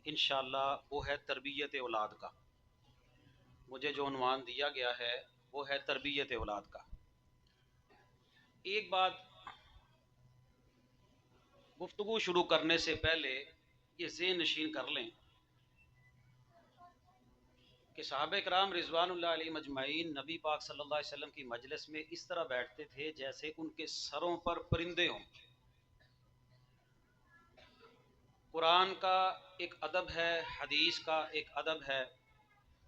انشاءاللہ وہ ہے تربیت اولاد کا۔ مجھے جو عنوان دیا گیا ہے وہ ہے تربیت اولاد کا۔ ایک بات گفتگو شروع کرنے سے پہلے یہ ذہن نشین کر لیں کہ صحابہ کرام رضوان اللہ علیہ مجمعین نبی پاک صلی اللہ علیہ وسلم کی مجلس میں اس طرح بیٹھتے تھے جیسے ان کے سروں پر پرندے ہوں۔ قرآن کا ایک ادب ہے، حدیث کا ایک ادب ہے۔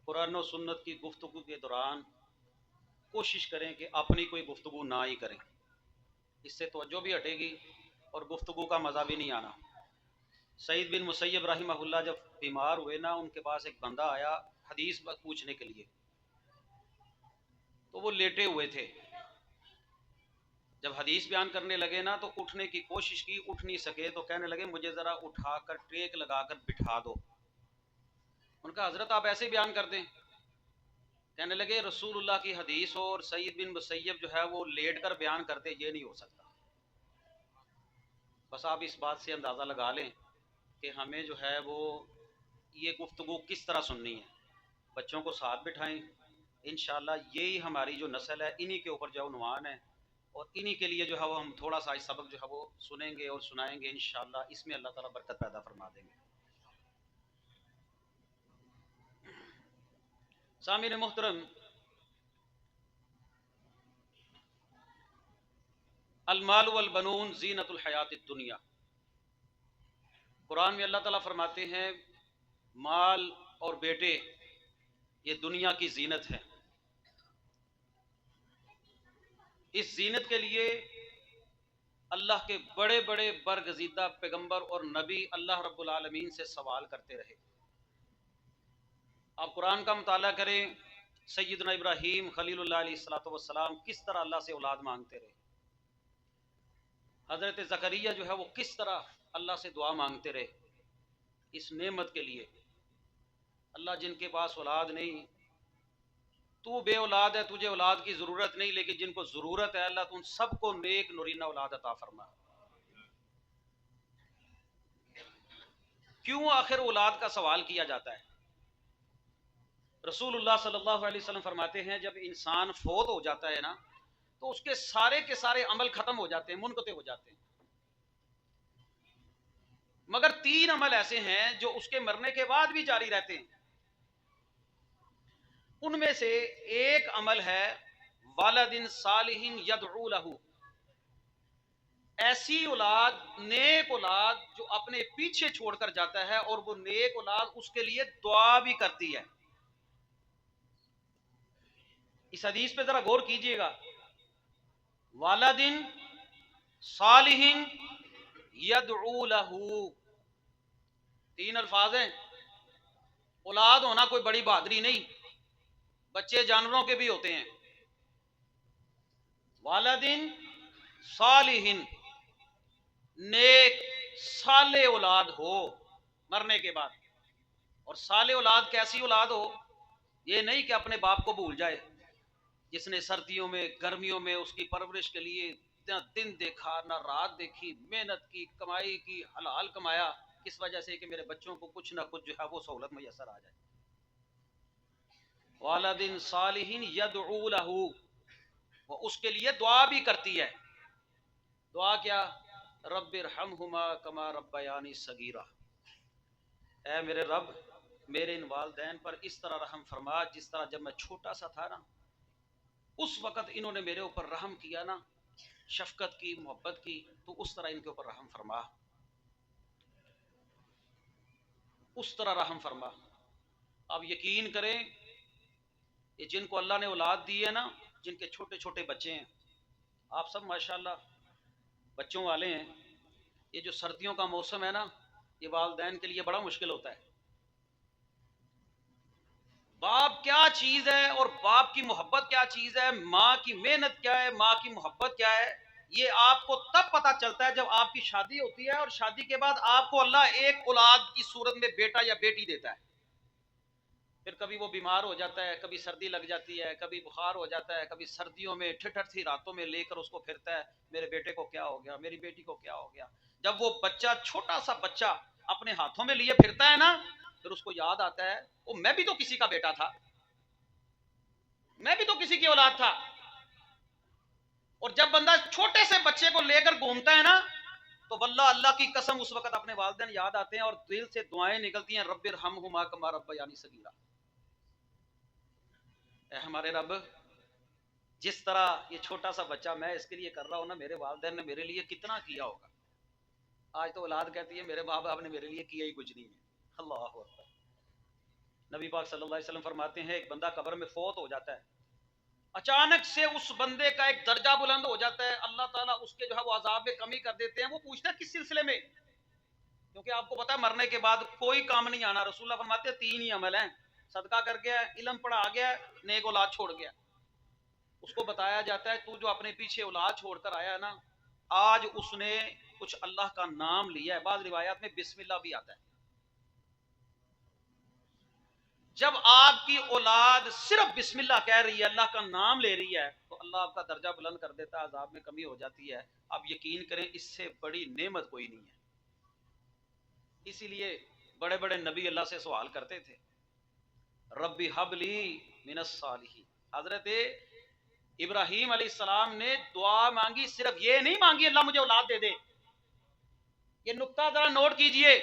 قرآن و سنت کی گفتگو کے دوران کوشش کریں کہ اپنی کوئی گفتگو نہ ہی کریں، اس سے توجہ بھی ہٹے گی اور گفتگو کا مزہ بھی نہیں آنا۔ سعید بن مسیب رحمہ اللہ جب بیمار ہوئے نا، ان کے پاس ایک بندہ آیا حدیث پوچھنے کے لیے، تو وہ لیٹے ہوئے تھے۔ جب حدیث بیان کرنے لگے نا تو اٹھنے کی کوشش کی، اٹھ نہیں سکے، تو کہنے لگے مجھے ذرا اٹھا کر ٹیک لگا کر بٹھا دو۔ ان کا حضرت آپ ایسے بیان کر دیں؟ کہنے لگے رسول اللہ کی حدیث ہو اور سعید بن مسیب جو ہے وہ لیٹ کر بیان کرتے، یہ نہیں ہو سکتا۔ بس آپ اس بات سے اندازہ لگا لیں کہ ہمیں جو ہے وہ یہ گفتگو کس طرح سننی ہے۔ بچوں کو ساتھ بٹھائیں، انشاءاللہ یہی ہماری جو نسل ہے انہی کے اوپر جو عنوان ہے، اور انہی کے لیے جو ہے وہ ہم تھوڑا سا سبق جو ہے وہ سنیں گے اور سنائیں گے انشاءاللہ، اس میں اللہ تعالیٰ برکت پیدا فرما دیں گے۔ سامعین محترم، المال والبنون زینت الحیات الدنیا، قرآن میں اللہ تعالیٰ فرماتے ہیں مال اور بیٹے یہ دنیا کی زینت ہے۔ اس زینت کے لیے اللہ کے بڑے بڑے برگزیدہ پیغمبر اور نبی اللہ رب العالمین سے سوال کرتے رہے۔ آپ قرآن کا مطالعہ کریں، سیدنا ابراہیم خلیل اللہ علیہ الصلوۃ والسلام کس طرح اللہ سے اولاد مانگتے رہے، حضرت زکریا جو ہے وہ کس طرح اللہ سے دعا مانگتے رہے اس نعمت کے لیے۔ اللہ جن کے پاس اولاد نہیں، تو بے اولاد ہے، تجھے اولاد کی ضرورت نہیں، لیکن جن کو ضرورت ہے اللہ تو ان سب کو نیک نورینہ اولاد عطا فرما۔ کیوں آخر اولاد کا سوال کیا جاتا ہے؟ رسول اللہ صلی اللہ علیہ وسلم فرماتے ہیں جب انسان فوت ہو جاتا ہے نا تو اس کے سارے عمل ختم ہو جاتے ہیں، منقطع ہو جاتے ہیں، مگر 3 عمل ایسے ہیں جو اس کے مرنے کے بعد بھی جاری رہتے ہیں۔ ان میں سے ایک عمل ہے والد صالح یدعو لہ، ایسی اولاد، نیک اولاد جو اپنے پیچھے چھوڑ کر جاتا ہے اور وہ نیک اولاد اس کے لیے دعا بھی کرتی ہے۔ اس حدیث پہ ذرا غور کیجئے گا، والد صالح یدعو لہ، 3 الفاظ ہیں۔ اولاد ہونا کوئی بڑی بہادری نہیں، بچے جانوروں کے بھی ہوتے ہیں۔ والد صالح، نیک صالح اولاد ہو مرنے کے بعد۔ اور صالح اولاد کیسی اولاد ہو؟ یہ نہیں کہ اپنے باپ کو بھول جائے، جس نے سردیوں میں گرمیوں میں اس کی پرورش کے لیے نہ دن دیکھا نہ رات دیکھی، محنت کی، کمائی کی، حلال کمایا، کس وجہ سے کہ میرے بچوں کو کچھ نہ کچھ جو ہے وہ سہولت میسر آ جائے۔ والد صالح یدعو لہ، وہ اس کے لیے دعا بھی کرتی ہے۔ دعا کیا؟ رب ارحمہما کما ربیانی صغیرہ، اے میرے رب میرے ان والدین پر اس طرح رحم فرما جس طرح جب میں چھوٹا سا تھا نا اس وقت انہوں نے میرے اوپر رحم کیا نا، شفقت کی، محبت کی، تو اس طرح ان کے اوپر رحم فرما، اس طرح رحم فرما۔ اب یقین کریں یہ جن کو اللہ نے اولاد دی ہے نا، جن کے چھوٹے چھوٹے بچے ہیں، آپ سب ماشاءاللہ بچوں والے ہیں، یہ جو سردیوں کا موسم ہے نا یہ والدین کے لیے بڑا مشکل ہوتا ہے۔ باپ کیا چیز ہے اور باپ کی محبت کیا چیز ہے، ماں کی محنت کیا ہے، ماں کی محبت کیا ہے، یہ آپ کو تب پتہ چلتا ہے جب آپ کی شادی ہوتی ہے اور شادی کے بعد آپ کو اللہ ایک اولاد کی صورت میں بیٹا یا بیٹی دیتا ہے۔ پھر کبھی وہ بیمار ہو جاتا ہے، کبھی سردی لگ جاتی ہے، کبھی بخار ہو جاتا ہے، کبھی سردیوں میں ٹھٹر سی راتوں میں لے کر اس کو پھرتا ہے، میرے بیٹے کو کیا ہو گیا، میری بیٹی کو کیا ہو گیا۔ جب وہ بچہ چھوٹا سا بچہ اپنے ہاتھوں میں لیے پھرتا ہے نا، پھر اس کو یاد آتا ہے وہ میں بھی تو کسی کا بیٹا تھا، میں بھی تو کسی کی اولاد تھا. اور جب بندہ چھوٹے سے بچے کو لے کر گھومتا ہے نا تو واللہ اللہ کی قسم اس وقت اپنے والدین یاد آتے ہیں اور دل سے دعائیں نکلتی ہیں، رب ارحمہما کما ربیانی صغیرا. اے ہمارے رب، جس طرح یہ چھوٹا سا بچہ میں اس کے لیے کر رہا ہوں نا، میرے والدین نے میرے لیے کتنا کیا ہوگا. آج تو اولاد کہتی ہے میرے ماں باپ نے میرے لیے کیا ہی کچھ نہیں ہے. اللہ اکبر. نبی پاک صلی اللہ علیہ وسلم فرماتے ہیں ایک بندہ قبر میں فوت ہو جاتا ہے، اچانک سے اس بندے کا ایک درجہ بلند ہو جاتا ہے، اللہ تعالیٰ اس کے جو ہے وہ عذاب میں کمی کر دیتے ہیں. وہ پوچھتا ہے کس سلسلے میں؟ کیونکہ آپ کو پتا ہے مرنے کے بعد کوئی کام نہیں آنا. رسول اللہ فرماتے ہیں 3 ہی عمل ہیں، صدقہ کر گیا، علم پڑھا آ گیا، نیک اولاد چھوڑ گیا. اس کو بتایا جاتا ہے تو جو اپنے پیچھے اولاد چھوڑ کر آیا ہے نا، آج اس نے کچھ اللہ کا نام لیا ہے. بعض روایات میں بسم اللہ بھی آتا ہے. جب آپ کی اولاد صرف بسم اللہ کہہ رہی ہے، اللہ کا نام لے رہی ہے، تو اللہ آپ کا درجہ بلند کر دیتا ہے، عذاب میں کمی ہو جاتی ہے. آپ یقین کریں اس سے بڑی نعمت کوئی نہیں ہے. اسی لیے بڑے بڑے نبی اللہ سے سوال کرتے تھے، ربی حب لی من الصالحین. حضرت ابراہیم علیہ السلام نے دعا مانگی، صرف یہ نہیں مانگی اللہ مجھے اولاد دے دے. یہ نقطہ ذرا نوٹ کیجئے،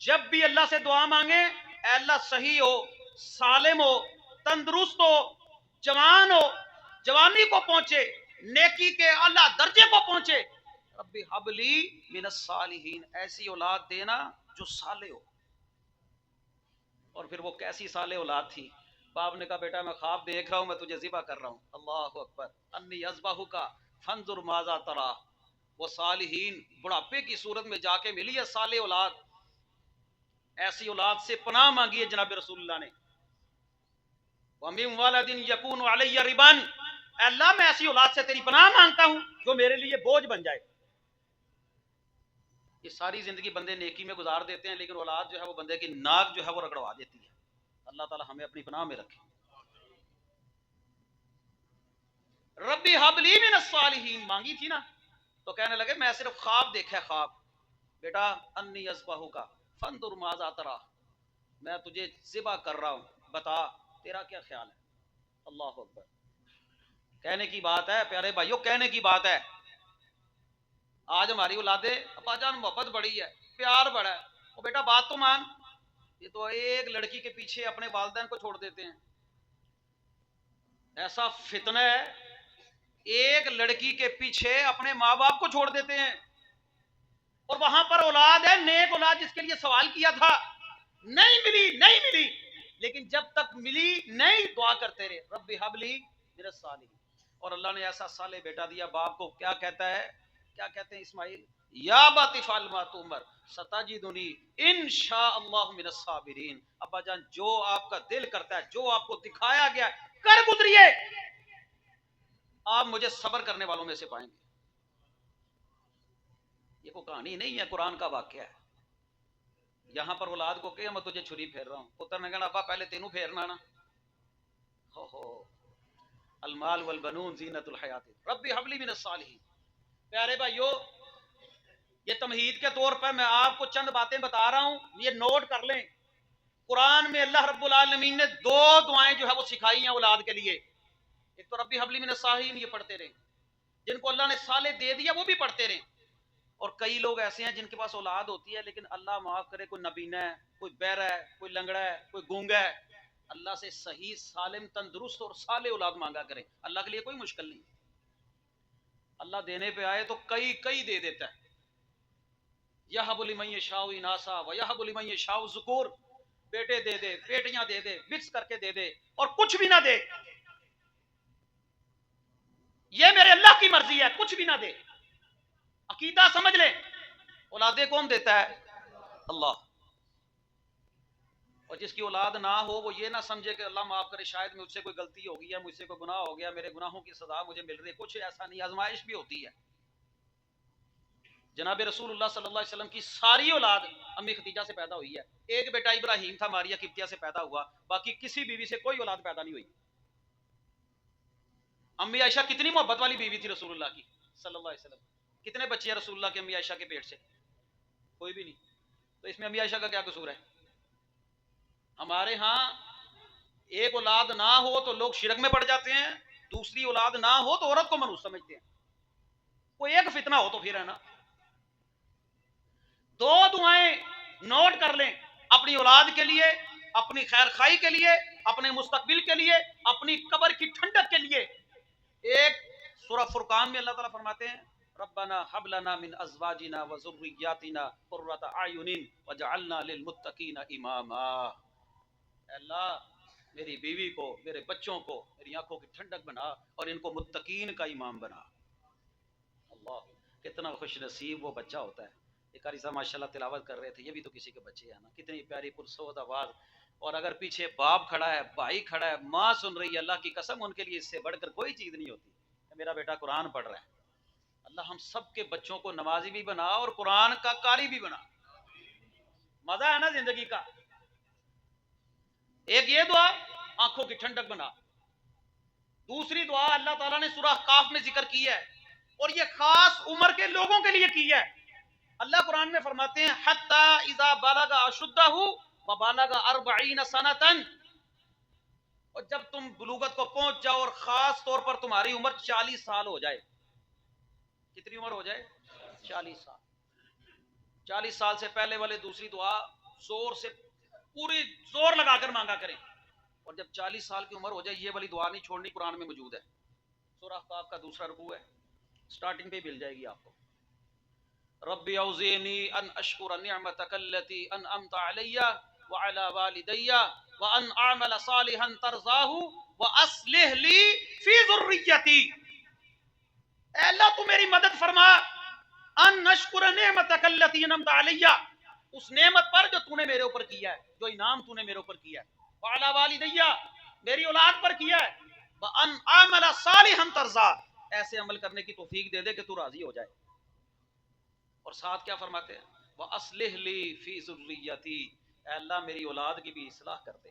جب بھی اللہ سے دعا مانگے اے اللہ صحیح ہو، سالم ہو، تندرست ہو، جوان ہو، جوانی کو پہنچے، نیکی کے اعلیٰ درجے کو پہنچے، ربی حب لی من الصالحین، ایسی اولاد دینا جو صالح ہو. اور پھر وہ کیسی صالح اولاد تھی؟ باپ نے کہا بیٹا میں خواب دیکھ رہا ہوں، میں تجھے ذبح کر رہا ہوں. اللہ اکبر. انی اذبحک فانظر ماذا تری. وہ صالحین بڑھاپے کی صورت میں جا کے ملی ہے صالح اولاد. ایسی اولاد سے پناہ مانگی ہے جناب رسول اللہ نے. وَمِن وَلَدٍ يَكُونُ عَلَيَّ رِبًا، اے اللہ میں ایسی اولاد سے تیری پناہ مانگتا ہوں جو میرے لیے بوجھ بن جائے. یہ ساری زندگی بندے نیکی میں گزار دیتے ہیں، لیکن اولاد جو ہے وہ بندے کی ناک جو ہے وہ رگڑوا دیتی ہے. اللہ تعالی ہمیں اپنی پناہ میں رکھے. ربی حب لی من الصالحین مانگی تھی نا، تو کہنے لگے میں صرف خواب دیکھا ہے. خواب بیٹا انی اذبحک فانظر ماذا تری، میں تجھے ذبح کر رہا ہوں، بتا تیرا کیا خیال ہے. اللہ اکبر. کہنے کی بات ہے پیارے بھائیو، کہنے کی بات ہے. آج ہماری اولادیں ابا جان محبت بڑی ہے، پیار بڑا ہے، وہ بیٹا بات تو مان. یہ تو ایک لڑکی کے پیچھے اپنے والدین کو چھوڑ دیتے ہیں. ایسا فتنہ ہے، ایک لڑکی کے پیچھے اپنے ماں باپ کو چھوڑ دیتے ہیں. اور وہاں پر اولاد ہے، نیک اولاد جس کے لیے سوال کیا تھا، نہیں ملی نہیں ملی، لیکن جب تک ملی نہیں دعا کرتے رہے ربی حب لی من الصالحین. اور اللہ نے ایسا صالح بیٹا دیا. باپ کو کیا کہتا ہے، کیا کہتے ہیں اسماعیل، یا باطف ما تؤمر ستجدنی انشاء اللہ من الصابرین. ابا جان جو آپ کا دل کرتا ہے، جو آپ کو دکھایا گیا کر گزریے، آپ مجھے صبر کرنے والوں میں سے پائیں گے. یہ کوئی کہانی نہیں ہے، قرآن کا واقعہ ہے. یہاں پر اولاد کو کہ میں تجھے چھری پھیر رہا ہوں، پتر نے کہنا ابا پہلے تینوں پھیرنا نا. ہو المال والبنون زینت الحیات ربی حب لی من الصالحین. پیارے بھائیو، یہ تمہید کے طور پر میں آپ کو چند باتیں بتا رہا ہوں، یہ نوٹ کر لیں. قرآن میں اللہ رب العالمین نے 2 دعائیں جو ہے وہ سکھائی ہیں اولاد کے لیے. ایک تو ربی حب لی من الصالحین، یہ پڑھتے رہیں. جن کو اللہ نے صالح دے دیا وہ بھی پڑھتے رہیں. اور کئی لوگ ایسے ہیں جن کے پاس اولاد ہوتی ہے لیکن اللہ معاف کرے کوئی نبینا ہے، کوئی بہرا ہے، کوئی لنگڑا ہے، کوئی گونگا ہے. اللہ سے صحیح سالم تندرست اور صالح اولاد مانگا کریں، اللہ کے لیے کوئی مشکل نہیں. اللہ دینے پہ آئے تو کئی دے دیتا ہے. یہب لمن یشاء اناثا ویہب لمن یشاء ذکور. بیٹے دے دے، بیٹیاں دے دے، مکس کر کے دے دے، اور کچھ بھی نہ دے. یہ میرے اللہ کی مرضی ہے، کچھ بھی نہ دے. عقیدہ سمجھ لیں، اولادیں کون دیتا ہے؟ اللہ. اور جس کی اولاد نہ ہو وہ یہ نہ سمجھے کہ اللہ معاف کرے شاید مجھ سے کوئی غلطی ہو گئی ہے، مجھ سے کوئی گناہ ہو گیا، میرے گناہوں کی سزا مجھے مل رہی ہے. کچھ ایسا نہیں، آزمائش بھی ہوتی ہے. جناب رسول اللہ صلی اللہ علیہ وسلم کی ساری اولاد امی ختیجہ سے پیدا ہوئی ہے. ایک بیٹا ابراہیم تھا، ماریا قبطیہ سے پیدا ہوا، باقی کسی بیوی سے کوئی اولاد پیدا نہیں ہوئی. امی عائشہ کتنی محبت والی بیوی تھی رسول اللہ کی صلی اللہ علیہ وسلم. کتنے بچے ہیں رسول اللہ کے امی عائشہ کے پیٹ سے؟ کوئی بھی نہیں. تو اس میں امی عائشہ کا کیا قصور ہے؟ ہمارے ہاں ایک اولاد نہ ہو تو لوگ شرک میں پڑ جاتے ہیں، دوسری اولاد نہ ہو تو عورت کو منحوس سمجھتے ہیں. کوئی ایک فتنہ ہو تو پھر ہے نا. دو دعائیں نوٹ کر لیں اپنی اولاد کے لیے، اپنی خیر خائی کے لیے، اپنے مستقبل کے لیے، اپنی قبر کی ٹھنڈک کے لیے. ایک سورہ فرقان میں اللہ تعالیٰ فرماتے ہیں ربنا حب لنا من ازواجنا وذرياتنا قرۃ اعین وجعلنا للمتقین اماما. اللہ میری بیوی کو، میرے بچوں کو میری آنکھوں کی ٹھنڈک بنا اور ان کو متقین کا امام بنا. اللہ کتنا خوش نصیب وہ بچہ ہوتا ہے. ایک قاری صاحب ماشاءاللہ تلاوت کر رہے تھے، یہ بھی تو کسی کے بچے ہیں نا، کتنی پیاری پرسود آواز. اور اگر پیچھے باپ کھڑا ہے، بھائی کھڑا ہے، ماں سن رہی ہے، اللہ کی قسم ان کے لیے اس سے بڑھ کر کوئی چیز نہیں ہوتی کہ میرا بیٹا قرآن پڑھ رہا ہے. اللہ ہم سب کے بچوں کو نمازی بھی بنا اور قرآن کا قاری بھی بنا. مزہ ہے نا زندگی کا. ایک یہ دعا آنکھوں کی ٹھنڈک بنا. دوسری دعا اللہ تعالیٰ نے سورہ کاف میں ذکر کی ہے اور یہ خاص عمر کے لوگوں کے لیے کی ہے. اللہ قرآن میں فرماتے ہیں حتی اذا بلغ اشدہ وبلغ 40 سنۃ، اور جب تم بلوغت کو پہنچ جاؤ اور خاص طور پر تمہاری عمر 40 سال ہو جائے. کتنی عمر ہو جائے؟ 40 سال. 40 سال سے پہلے والے دوسری دعا زور سے پوری زور لگا کر مانگا کریں. اور جب 40 سال کی عمر ہو جائے یہ والی دعا نہیں چھوڑنی، قرآن میں موجود ہے. سورہ قاف کا دوسرا رکوع ہے، سٹارٹنگ پہ مل جائے گی آپ کو. ربی اوزینی ان اشکر نعمتک التی انعمت علی وعلی والدی وان اعمل صالحا ترضاہ واصلح لی فی ذریتی. اے اللہ تو میری مدد فرما ان اشکر نعمتک التی انعمت علی، اس نعمت پر جو تو نے میرے اوپر کیا ہے، جو انعام تو نے میرے اوپر کیا ہے، وعلی والدی میری اولاد پر کیا ہے، وان اعمل صالحا ترضاہ ایسے عمل کرنے کی توفیق دے دے کہ تو راضی ہو جائے. اور ساتھ کیا فرماتے ہیں وَأَصْلِحْ لِي فِي ذُرِّيَّتِي، اے اللہ میری اولاد کی بھی اصلاح کر دے.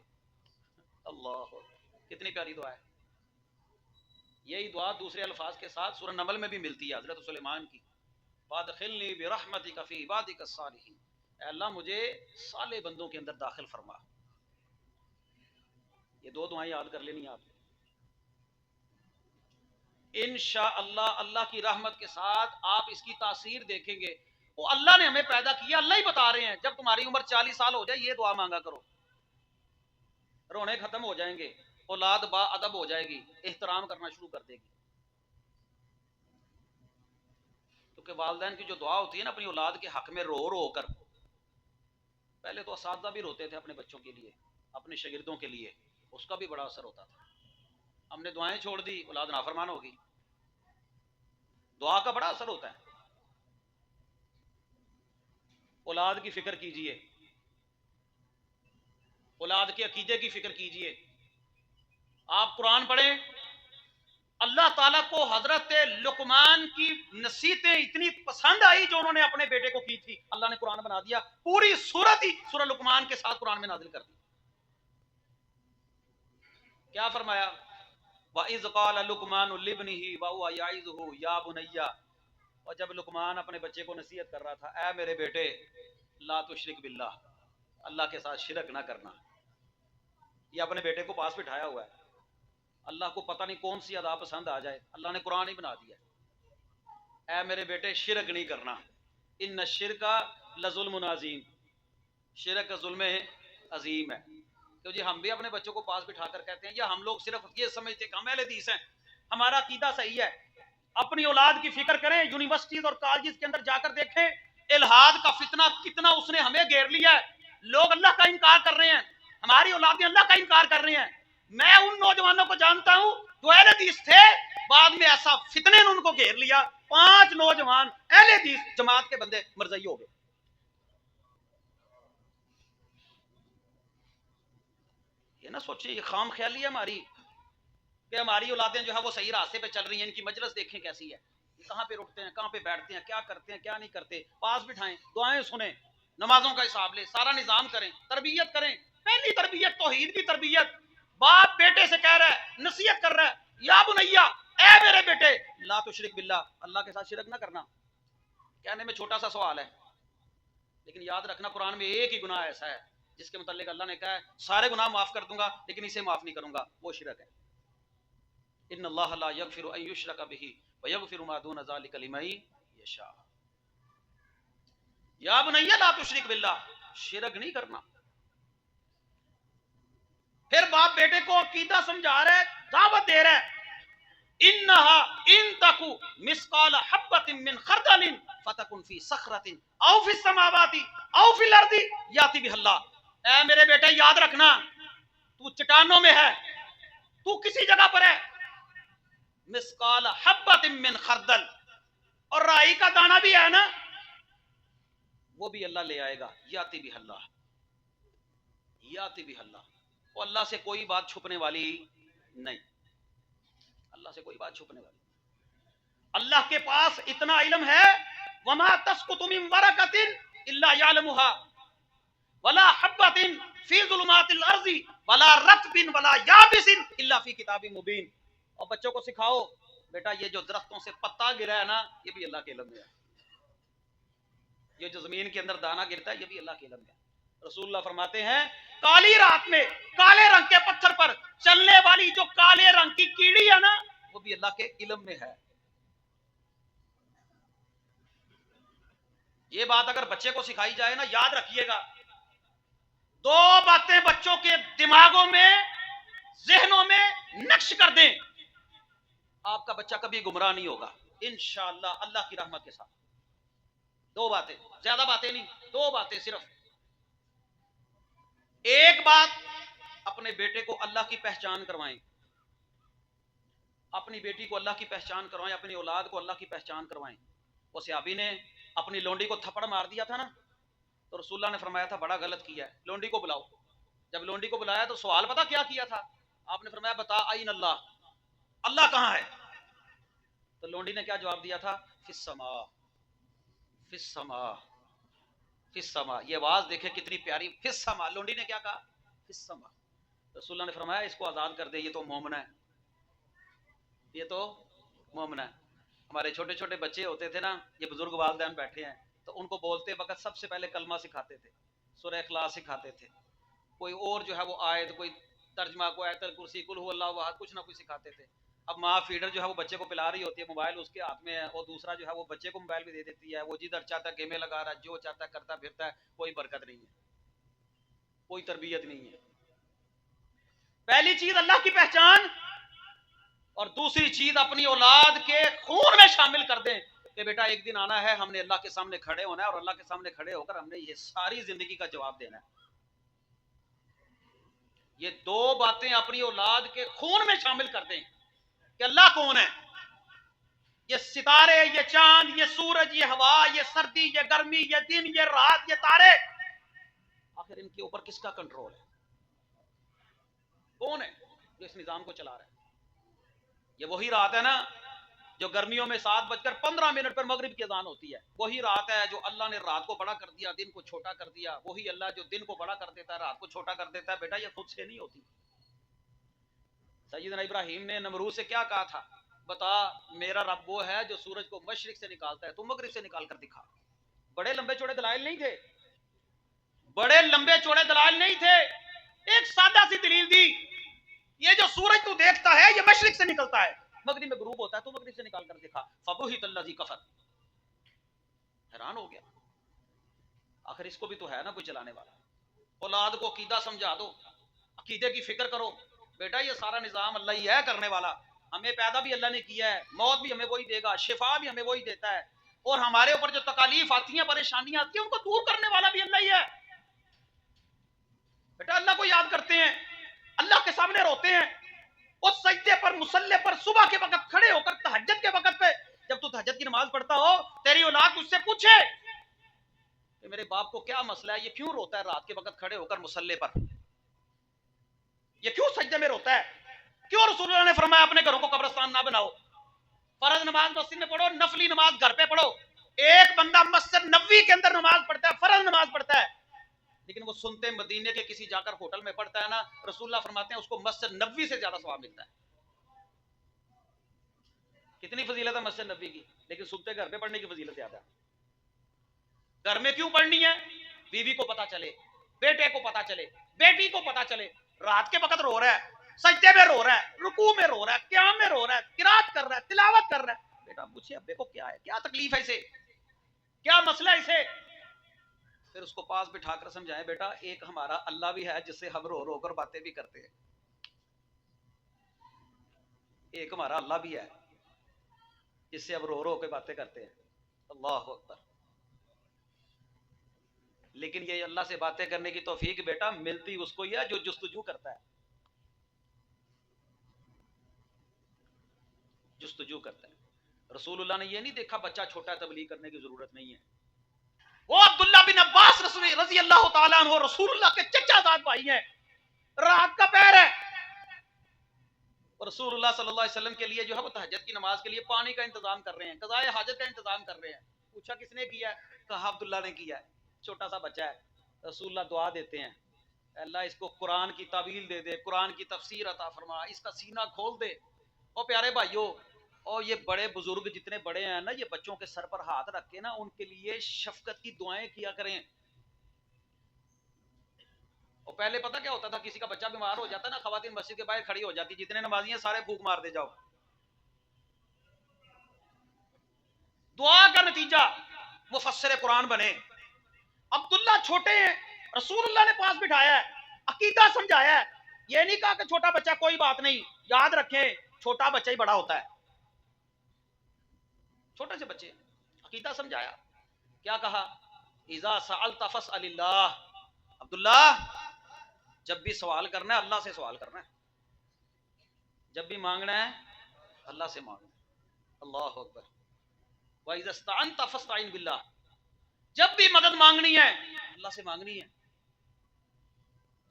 اللہ کتنی پیاری دعا ہے. یہی دعا دوسرے الفاظ کے ساتھ سورہ نمل میں بھی ملتی ہے حضرت سلیمان کی وَأَدْخِلْنِي بِرَحْمَتِكَ فِي عِبَادِكَ الصَّالِحِينَ. اے اللہ مجھے صالح بندوں کے اندر داخل فرما. یہ دو دعائیں یاد کر لینی آپ. انشاءاللہ اللہ کی رحمت کے ساتھ آپ اس کی تاثیر دیکھیں گے. وہ اللہ نے ہمیں پیدا کیا، اللہ ہی بتا رہے ہیں جب تمہاری عمر 40 سال ہو جائے یہ دعا مانگا کرو، رونے ختم ہو جائیں گے، اولاد با ادب ہو جائے گی، احترام کرنا شروع کر دے گی. کیونکہ والدین کی جو دعا ہوتی ہے نا اپنی اولاد کے حق میں رو رو کر، پہلے تو اساتذہ بھی روتے تھے اپنے بچوں کے لیے، اپنے شاگردوں کے لیے، اس کا بھی بڑا اثر ہوتا تھا. ہم نے دعائیں چھوڑ دی، اولاد نافرمان ہوگی. دعا کا بڑا اثر ہوتا ہے. اولاد کی فکر کیجئے، اولاد کے عقیدے کی فکر کیجئے. آپ قرآن پڑھیں، اللہ تعالیٰ کو حضرت لقمان کی نصیحتیں اتنی پسند آئی جو انہوں نے اپنے بیٹے کو کی تھی، اللہ نے قرآن بنا دیا، پوری سورت ہی سورہ لقمان کے ساتھ قرآن میں نازل کر دی. کیا فرمایا وَإِذْ قَالَ لُقْمَانُ لِابْنِهِ وَهُوَ يَعِظُهُ يَا بُنَيَّ. اور جب لقمان اپنے بچے کو نصیحت کر رہا تھا، اے میرے بیٹے لا تشرک باللہ، اللہ کے ساتھ شرک نہ کرنا. یہ اپنے بیٹے کو پاس بٹھایا ہوا ہے. اللہ کو پتہ نہیں کون سی ادا پسند آ جائے، اللہ نے قرآن ہی بنا دیا. اے میرے بیٹے شرک نہیں کرنا، ان الشرک لظلم عظیم، شرک ظلم عظیم ہے. تو جی ہم بھی اپنے بچوں کو پاس بٹھا کر کہتے ہیں، یا ہم لوگ صرف یہ سمجھتے ہیں کہ ہم اہل حدیث ہیں، ہمارا عقیدہ صحیح ہے. اپنی اولاد کی فکر کریں، یونیورسٹیز اور کالجز کے اندر جا کر دیکھیں الہاد کا فتنہ کتنا اس نے ہمیں گھیر لیا ہے. لوگ اللہ کا انکار کر رہے ہیں، ہماری اولادیں اللہ کا انکار کر رہی ہیں. میں ان نوجوانوں کو جانتا ہوں جو اہل حدیث تھے، بعد میں ایسا فتنے نے ان کو گھیر لیا، 5 نوجوان اہل حدیث جماعت کے بندے مرزئی ہو گئے. یہ نہ سوچیں یہ خام خیالی ہے ہماری کہ ہماری اولادیں جو ہے وہ صحیح راستے پہ چل رہی ہیں، ان کی مجلس دیکھیں کیسی ہے، کہاں پہ رکتے ہیں، کہاں پہ بیٹھتے ہیں، کیا کرتے ہیں، کیا نہیں کرتے. پاس بٹھائیں، دعائیں سنیں، نمازوں کا حساب لیں، سارا نظام کریں، تربیت کریں. پہلی تربیت توحید کی تربیت. باپ بیٹے سے کہہ رہا ہے، نصیحت کر رہا ہے، یا بنیا اے میرے بیٹے لا تشرک باللہ، اللہ کے ساتھ شرک نہ کرنا. کہنے میں چھوٹا سا سوال ہے لیکن یاد رکھنا قرآن میں ایک ہی گناہ ایسا ہے جس کے متعلق اللہ نے کہا ہے سارے گناہ معاف کر دوں گا لیکن اسے معاف نہیں کروں گا، وہ شرک ہے۔ ان اللہ لا یغفر ان یشرک بہ ویغفر ما دون ذلک لمن یشاء۔ یا بنی لا تشرک باللہ، شرک نہیں کرنا۔ پھر باپ بیٹے کو عقیدہ سمجھا رہا ہے، دعوت دے رہا ہے، انہا ان تکو مثقال حبۃ من خردل فتکن فی صخرۃ او فی السماوات او فی الارض یاتی بہ اللہ۔ اے میرے بیٹے یاد رکھنا، تو چٹانوں میں ہے، تو کسی جگہ پر ہے، مثقال حبۃ من خردل، اور رائی کا دانہ بھی ہے نا، وہ بھی اللہ لے آئے گا، یاتی بہ اللہ، یاتی بہ اللہ۔ وہ اللہ سے کوئی بات چھپنے والی نہیں، اللہ سے کوئی بات چھپنے والی۔ اللہ کے پاس اتنا علم ہے، وما تسقط من ورقۃ الا يعلمها ولا حبۃ فی ظلمات الارض ولا رطب ولا یابس الا فی کتاب مبین۔ اور بچوں کو سکھاؤ بیٹا یہ جو درختوں سے پتا گرا ہے نا یہ بھی اللہ کے علم میں ہے، یہ جو زمین کے اندر دانا گرتا ہے یہ بھی اللہ کے علم میں ہے۔ رسول اللہ فرماتے ہیں کالی رات میں کالے رنگ کے پتھر پر چلنے والی جو کالے رنگ کی کیڑی ہے نا وہ بھی اللہ کے علم میں ہے۔ یہ بات اگر بچے کو سکھائی جائے نا، یاد رکھیے گا، دو باتیں بچوں کے دماغوں میں ذہنوں میں نقش کر دیں، آپ کا بچہ کبھی گمراہ نہیں ہوگا انشاءاللہ اللہ کی رحمت کے ساتھ۔ دو باتیں، زیادہ باتیں نہیں، دو باتیں صرف۔ ایک بات، اپنے بیٹے کو اللہ کی پہچان کروائیں، اپنی بیٹی کو اللہ کی پہچان کروائیں، اپنی اولاد کو اللہ کی پہچان کروائیں۔ وہ صحابی نے اپنی لونڈی کو تھپڑ مار دیا تھا نا، تو رسول اللہ نے فرمایا تھا بڑا غلط کیا ہے، لونڈی کو بلاؤ۔ جب لونڈی کو بلایا تو سوال پتا کیا تھا؟ آپ نے فرمایا بتا آئین اللہ، اللہ کہاں ہے؟ تو لونڈی نے کیا جواب دیا تھا؟ فی السماء، فی السماء، فی السماء۔ یہ آواز دیکھیں کتنی پیاری، فی السماء، لونڈی نے کیا کہا؟ فی السماء۔ رسول اللہ نے فرمایا اس کو آزاد کر دے، یہ تو مومن ہے، یہ تو مومن ہے۔ ہمارے چھوٹے چھوٹے بچے ہوتے تھے نا، یہ بزرگ والدین بیٹھے ہیں، تو ان کو بولتے وقت سب سے پہلے کلمہ سکھاتے تھے، سورہ اخلاص سکھاتے تھے، کوئی اور جو ہے وہ آیت، کوئی ترجمہ، کوئی آیت الکرسی، قل هو اللہ احد، کچھ نہ کچھ سکھاتے تھے۔ اب ماں فیڈر جو ہے وہ بچے کو پلا رہی ہوتی ہے، موبائل اس کے ہاتھ میں ہے، اور دوسرا جو ہے وہ بچے کو موبائل بھی دے دیتی ہے، وہ جدھر چاہتا ہے گیمیں لگا رہا ہے، جو چاہتا ہے کرتا پھرتا ہے، کوئی برکت نہیں ہے، کوئی تربیت نہیں ہے۔ پہلی چیز اللہ کی پہچان، اور دوسری چیز اپنی اولاد کے خون میں شامل کر دیں کہ بیٹا ایک دن آنا ہے، ہم نے اللہ کے سامنے کھڑے ہونا ہے، اور اللہ کے سامنے کھڑے ہو کر ہم نے یہ ساری زندگی کا جواب دینا ہے۔ یہ دو باتیں اپنی اولاد کے خون میں شامل کر دیں کہ اللہ کون ہے، یہ ستارے، یہ چاند، یہ سورج، یہ ہوا، یہ سردی، یہ گرمی، یہ دن، یہ رات، یہ تارے، آخر ان کے اوپر کس کا کنٹرول ہے؟ کون ہے جو اس نظام کو چلا رہا ہے؟ یہ وہی رات ہے نا جو گرمیوں میں 7:15 پر مغرب کی اذان ہوتی ہے، وہی رات ہے جو اللہ نے رات کو بڑا کر دیا، دن کو چھوٹا کر دیا، وہی اللہ جو دن کو بڑا کر دیتا ہے، رات کو چھوٹا کر دیتا ہے۔ بیٹا یہ خود سے نہیں ہوتی۔ سیدنا ابراہیم نے نمرود سے کیا کہا تھا؟ بتا میرا رب وہ ہے جو سورج کو مشرق سے نکالتا ہے، تو مغرب سے نکال کر دکھا۔ بڑے لمبے چوڑے دلائل نہیں تھے، بڑے لمبے چوڑے دلائل نہیں تھے، ایک سادہ سی دلیل دی، یہ جو سورج تو دیکھتا ہے یہ مشرق سے نکلتا ہے، مغرب میں غروب ہوتا ہے، تو مغرب سے نکال کر دکھا۔ فبہت الذی کفر، حیران ہو گیا، آخر اس کو بھی تو ہے نا کوئی چلانے والا۔ اولاد کو عقیدہ سمجھا دو، عقیدے کی فکر کرو، بیٹا یہ سارا نظام اللہ ہی ہے کرنے والا، ہمیں پیدا بھی اللہ نے کیا ہے، موت بھی ہمیں وہی دے گا، شفا بھی ہمیں وہی دیتا ہے، اور ہمارے اوپر جو تکالیف آتی ہیں، پریشانیاں آتی ہیں، ان کو دور کرنے والا بھی اللہ ہی ہے۔ بیٹا اللہ کو یاد کرتے ہیں، اللہ کے سامنے روتے ہیں، اس سجدے پر مصلی پر صبح کے وقت کھڑے ہو کر تہجد کے وقت پہ جب تو تہجد کی نماز پڑھتا ہو، تیری اولاد تجھ سے پوچھے کہ میرے باپ کو کیا مسئلہ ہے، یہ کیوں روتا ہے رات کے وقت کھڑے ہو کر مصلی پر، یہ کیوں سجدے میں روتا ہے، کیوں رسول اللہ نے فرمایا اپنے گھروں کو قبرستان نہ بناؤ، فرض نماز مسجد میں پڑھو، نفلی نماز گھر پہ پڑھو۔ ایک بندہ مسجد نبوی کے اندر نماز پڑھتا ہے، فرض نماز پڑھتا ہے، لیکن وہ سنتے مدینے کے کسی جا کر ہوٹل میں پڑھتا ہے نا، رسول اللہ فرماتے ہیں اس کو مسجد نبوی سے زیادہ ثواب ملتا ہے۔ کتنی فضیلت ہے مسجد نبوی کی، لیکن سنتے گھر پہ پڑھنے کی فضیلت زیادہ ہے۔ گھر میں کیوں پڑھنی ہے؟ بیوی کو پتا چلے، بیٹے کو پتا چلے، بیٹی کو پتا چلے رات کے وقت رو رہا ہے، سجدے میں رو رہا ہے، رکوع میں رو رہا ہے، قیام میں رو رہا ہے، قرات کر رہا ہے، تلاوت کر رہا ہے، بیٹا پوچھے ابے کو کیا ہے، کیا تکلیف ہے اسے، کیا مسئلہ ہے اسے؟ پھر اس کو پاس بٹھا کر سمجھائیں بیٹا ایک ہمارا اللہ بھی ہے جس سے ہم رو رو کر باتیں بھی کرتے ہیں، ایک ہمارا اللہ بھی ہے جس سے اب رو رو کے باتیں کرتے ہیں۔ اللہ اکبر۔ لیکن یہ اللہ سے باتیں کرنے کی توفیق بیٹا ملتی اس کو ہی ہے جو جستجو کرتا ہے، جستجو کرتا ہے۔ رسول اللہ نے یہ نہیں دیکھا بچہ چھوٹا ہے تبلیغ کرنے کی ضرورت نہیں ہے۔ وہ عبداللہ بن عباس رضی اللہ تعالیٰ عنہ رسول اللہ کے چچا زاد بھائی ہیں، رات کا پہر ہے، رسول اللہ صلی اللہ علیہ وسلم کے لیے جو ہے وہ تہجد کی نماز کے لیے پانی کا انتظام کر رہے ہیں، قضائے حاجت کا انتظام کر رہے ہیں۔ پوچھا کس نے کیا ہے؟ کہا عبداللہ نے کیا ہے، چھوٹا سا بچہ ہے۔ رسول اللہ دعا دیتے ہیں، اللہ اس کو قرآن کی تعویل دے دے، قرآن کی تفسیر عطا فرما، اس کا سینہ کھول دے۔ اور پیارے بھائیو، اور یہ بڑے بزرگ جتنے بڑے ہیں نا، یہ بچوں کے سر پر ہاتھ رکھ کے نا ان کے لیے شفقت کی دعائیں کیا کریں۔ اور پہلے پتہ کیا ہوتا تھا، کسی کا بچہ بیمار ہو جاتا نا، خواتین مسجد کے باہر کھڑی ہو جاتی، جتنے نمازی ہیں سارے پھونک مار دے جاؤ۔ دعا کا نتیجہ مفسر قرآن بنے۔ عبداللہ چھوٹے ہیں، رسول اللہ نے پاس بٹھایا ہے، عقیدہ سمجھایا ہے، یہ نہیں کہا کہ چھوٹا بچہ کوئی بات نہیں، یاد رکھیں چھوٹا بچہ ہی بڑا ہوتا ہے۔ چھوٹے سے بچے عقیدہ سمجھایا، کیا کہا؟ اذا سألت فاسأل اللہ، عبداللہ جب بھی سوال کرنا ہے اللہ سے سوال کرنا ہے، جب بھی مانگنا ہے اللہ سے مانگنا ہے۔ اللہ اکبر۔ وَإِذَا اسْتَعَنْتَ فَاسْتَعِنْ بِاللَّهِ، جب بھی مدد مانگنی ہے اللہ سے مانگنی ہے۔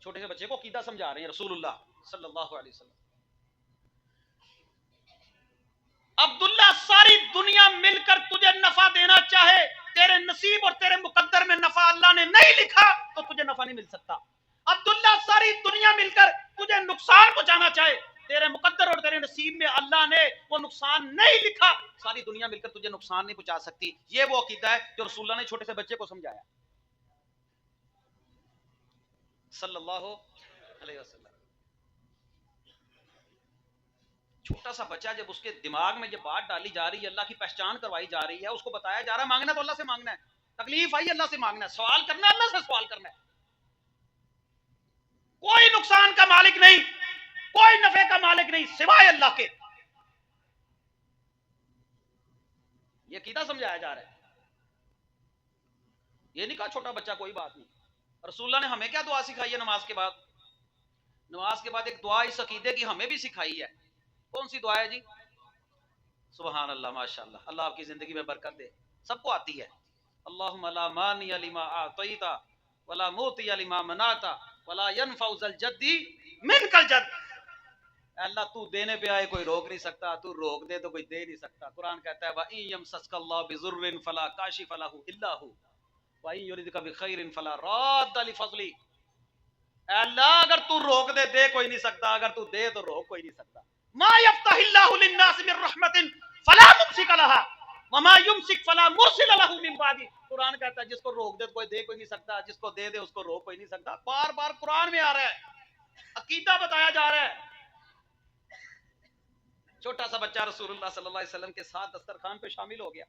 چھوٹے سے بچے کو عقیدہ سمجھا رہے ہیں رسول اللہ صلی اللہ علیہ وسلم۔ عبداللہ ساری دنیا مل کر تجھے نفع دینا چاہے، تیرے نصیب اور تیرے مقدر میں نفع اللہ نے نہیں لکھا تو تجھے نفع نہیں مل سکتا۔ عبداللہ ساری دنیا مل کر تجھے نقصان پہنچانا چاہے، تیرے مقدر اور تیرے نصیب میں اللہ نے وہ نقصان نہیں لکھا، ساری دنیا مل کر تجھے نقصان نہیں پہنچا سکتی۔ یہ وہ عقیدہ ہے جو رسول اللہ نے چھوٹے سے بچے کو سمجھایا صلی اللہ علیہ وسلم۔ چھوٹا سا بچہ جب اس کے دماغ میں یہ بات ڈالی جا رہی ہے، اللہ کی پہچان کروائی جا رہی ہے، اس کو بتایا جا رہا ہے مانگنا تو اللہ سے مانگنا ہے، تکلیف آئی اللہ سے مانگنا ہے، سوال کرنا ہے اللہ سے سوال کرنا ہے، کوئی نقصان کا مالک نہیں، کوئی نفع کا مالک نہیں سوائے اللہ کے۔ یہ عقیدہ سمجھایا جا رہا ہے، یہ نہیں کہا چھوٹا بچہ کوئی بات نہیں۔ رسول اللہ نے ہمیں کیا دعا سکھائی ہے نماز کے بعد؟ نماز کے بعد ایک دعا اس عقیدے کی ہمیں بھی سکھائی ہے، کون سی دعا ہے جی؟ سبحان اللہ، ماشاء اللہ، اللہ آپ کی زندگی میں برکت دے، سب کو آتی ہے۔ اللہم لا مانی لما اعطیت ولا موتی لما منعت ولا ينفع ذا الجد منک الجد۔ اللہ تو دینے پہ آئے کوئی روک نہیں سکتا، تو روک دے تو کوئی دے نہیں سکتا۔ قرآن کہتا ہے وَإِن يَمْسَسْكَ اللَّهُ بِضُرٍّ فَلَا كَاشِفَ لَهُ إِلَّا هُوَ وَإِن يُرِدْكَ بِخَيْرٍ فَلَا رَادَّ لِفَضْلِهِ۔ اے اللہ اگر تو روک دے دے کوئی نہیں سکتا، اگر تو دے تو روک کوئی نہیں سکتا۔ ما يفتح الله للناس من رحمة فلا ممسك لها وما يمسك فلا مرسل له من بعده۔ قرآن کہتا ہے جس کو روک دے کوئی دے کوئی نہیں سکتا، جس کو دے دے اس کو روک کوئی نہیں سکتا۔ بار بار قرآن میں آ رہا ہے، عقیدہ بتایا جا رہا ہے۔ چھوٹا سا بچہ رسول اللہ صلی اللہ علیہ وسلم کے ساتھ دسترخوان پہ شامل ہو گیا۔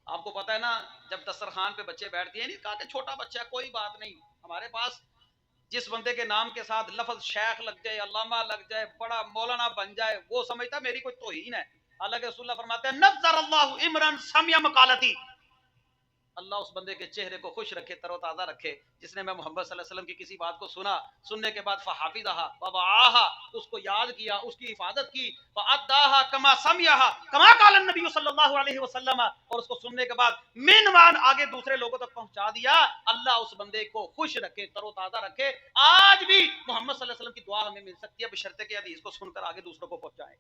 آپ کو پتا ہے نا جب دسترخوان پہ بچے بیٹھتے ہیں، نہیں کہا کہ چھوٹا بچہ کوئی بات نہیں، ہمارے پاس جس بندے کے نام کے ساتھ لفظ شیخ لگ جائے، علامہ لگ جائے، بڑا مولانا بن جائے، وہ سمجھتا میری کوئی توہین ہے۔ حالانکہ رسول اللہ فرماتے ہیں نظر اللہ عمران سمع مقالتی، اللہ اس بندے کے چہرے کو خوش رکھے، تر و تازہ رکھے جس نے میں محمد صلی اللہ علیہ وسلم کی کسی بات کو سنا، سننے کے بعد فحافظها ووعاها، اس کو یاد کیا، اس کی حفاظت کی، فاداها كما سمعها كما قال النبي صلی اللہ علیہ وسلم، اور اس کو سننے کے بعد منوان آگے دوسرے لوگوں تک پہنچا دیا۔ اللہ اس بندے کو خوش رکھے، تر و تازہ رکھے۔ آج بھی محمد صلی اللہ علیہ وسلم کی دعا ہمیں مل سکتی ہے بشرطے کہ حدیث کو سن کر آگے دوسروں کو پہنچائیں۔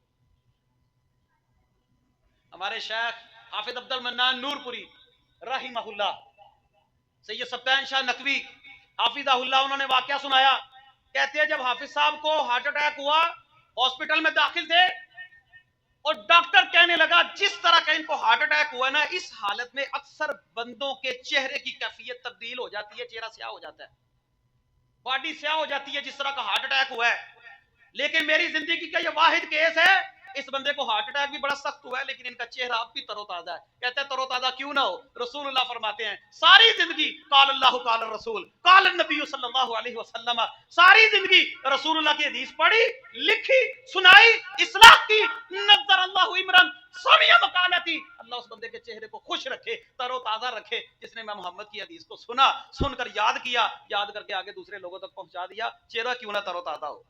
ہمارے شیخ حافظ عبد المنان نور پوری رحمہ اللہ، سید سبطین شاہ نقوی حافظہ اللہ، انہوں نے واقعہ سنایا، کہتے ہیں جب حافظ صاحب کو ہارٹ اٹیک ہوا، ہاسپٹل میں داخل تھے، اور ڈاکٹر کہنے لگا جس طرح کا ان کو ہارٹ اٹیک ہوا ہے نا، اس حالت میں اکثر بندوں کے چہرے کی کیفیت تبدیل ہو جاتی ہے، چہرہ سیاہ ہو جاتا ہے، باڈی سیاہ ہو جاتی ہے جس طرح کا ہارٹ اٹیک ہوا ہے۔ لیکن میری زندگی کا یہ واحد کیس ہے، اس بندے کو ہارٹ اٹیک بھی بڑا سخت ہوا ہے لیکن ان کا چہرہ اب بھی تر و تازہ ہے۔ کہتے ہیں تر و تازہ کیوں نہ ہو؟ رسول اللہ فرماتے ہیں ساری زندگی قال اللہ قال الرسول قال النبی صلی اللہ علیہ وسلم، ساری زندگی رسول اللہ کی حدیث پڑھی، لکھی، سنائی، اصلاح کی، نظر اللہ عمران سمع مقالتی، اللہ اس بندے کے چہرے کو خوش رکھے، تر و تازہ رکھے جس نے میں محمد کی حدیث کو سنا، سن کر یاد کیا، یاد کر کے آگے دوسرے لوگوں تک پہنچا دیا۔ چہرہ کیوں نہ تر و تازہ ہو،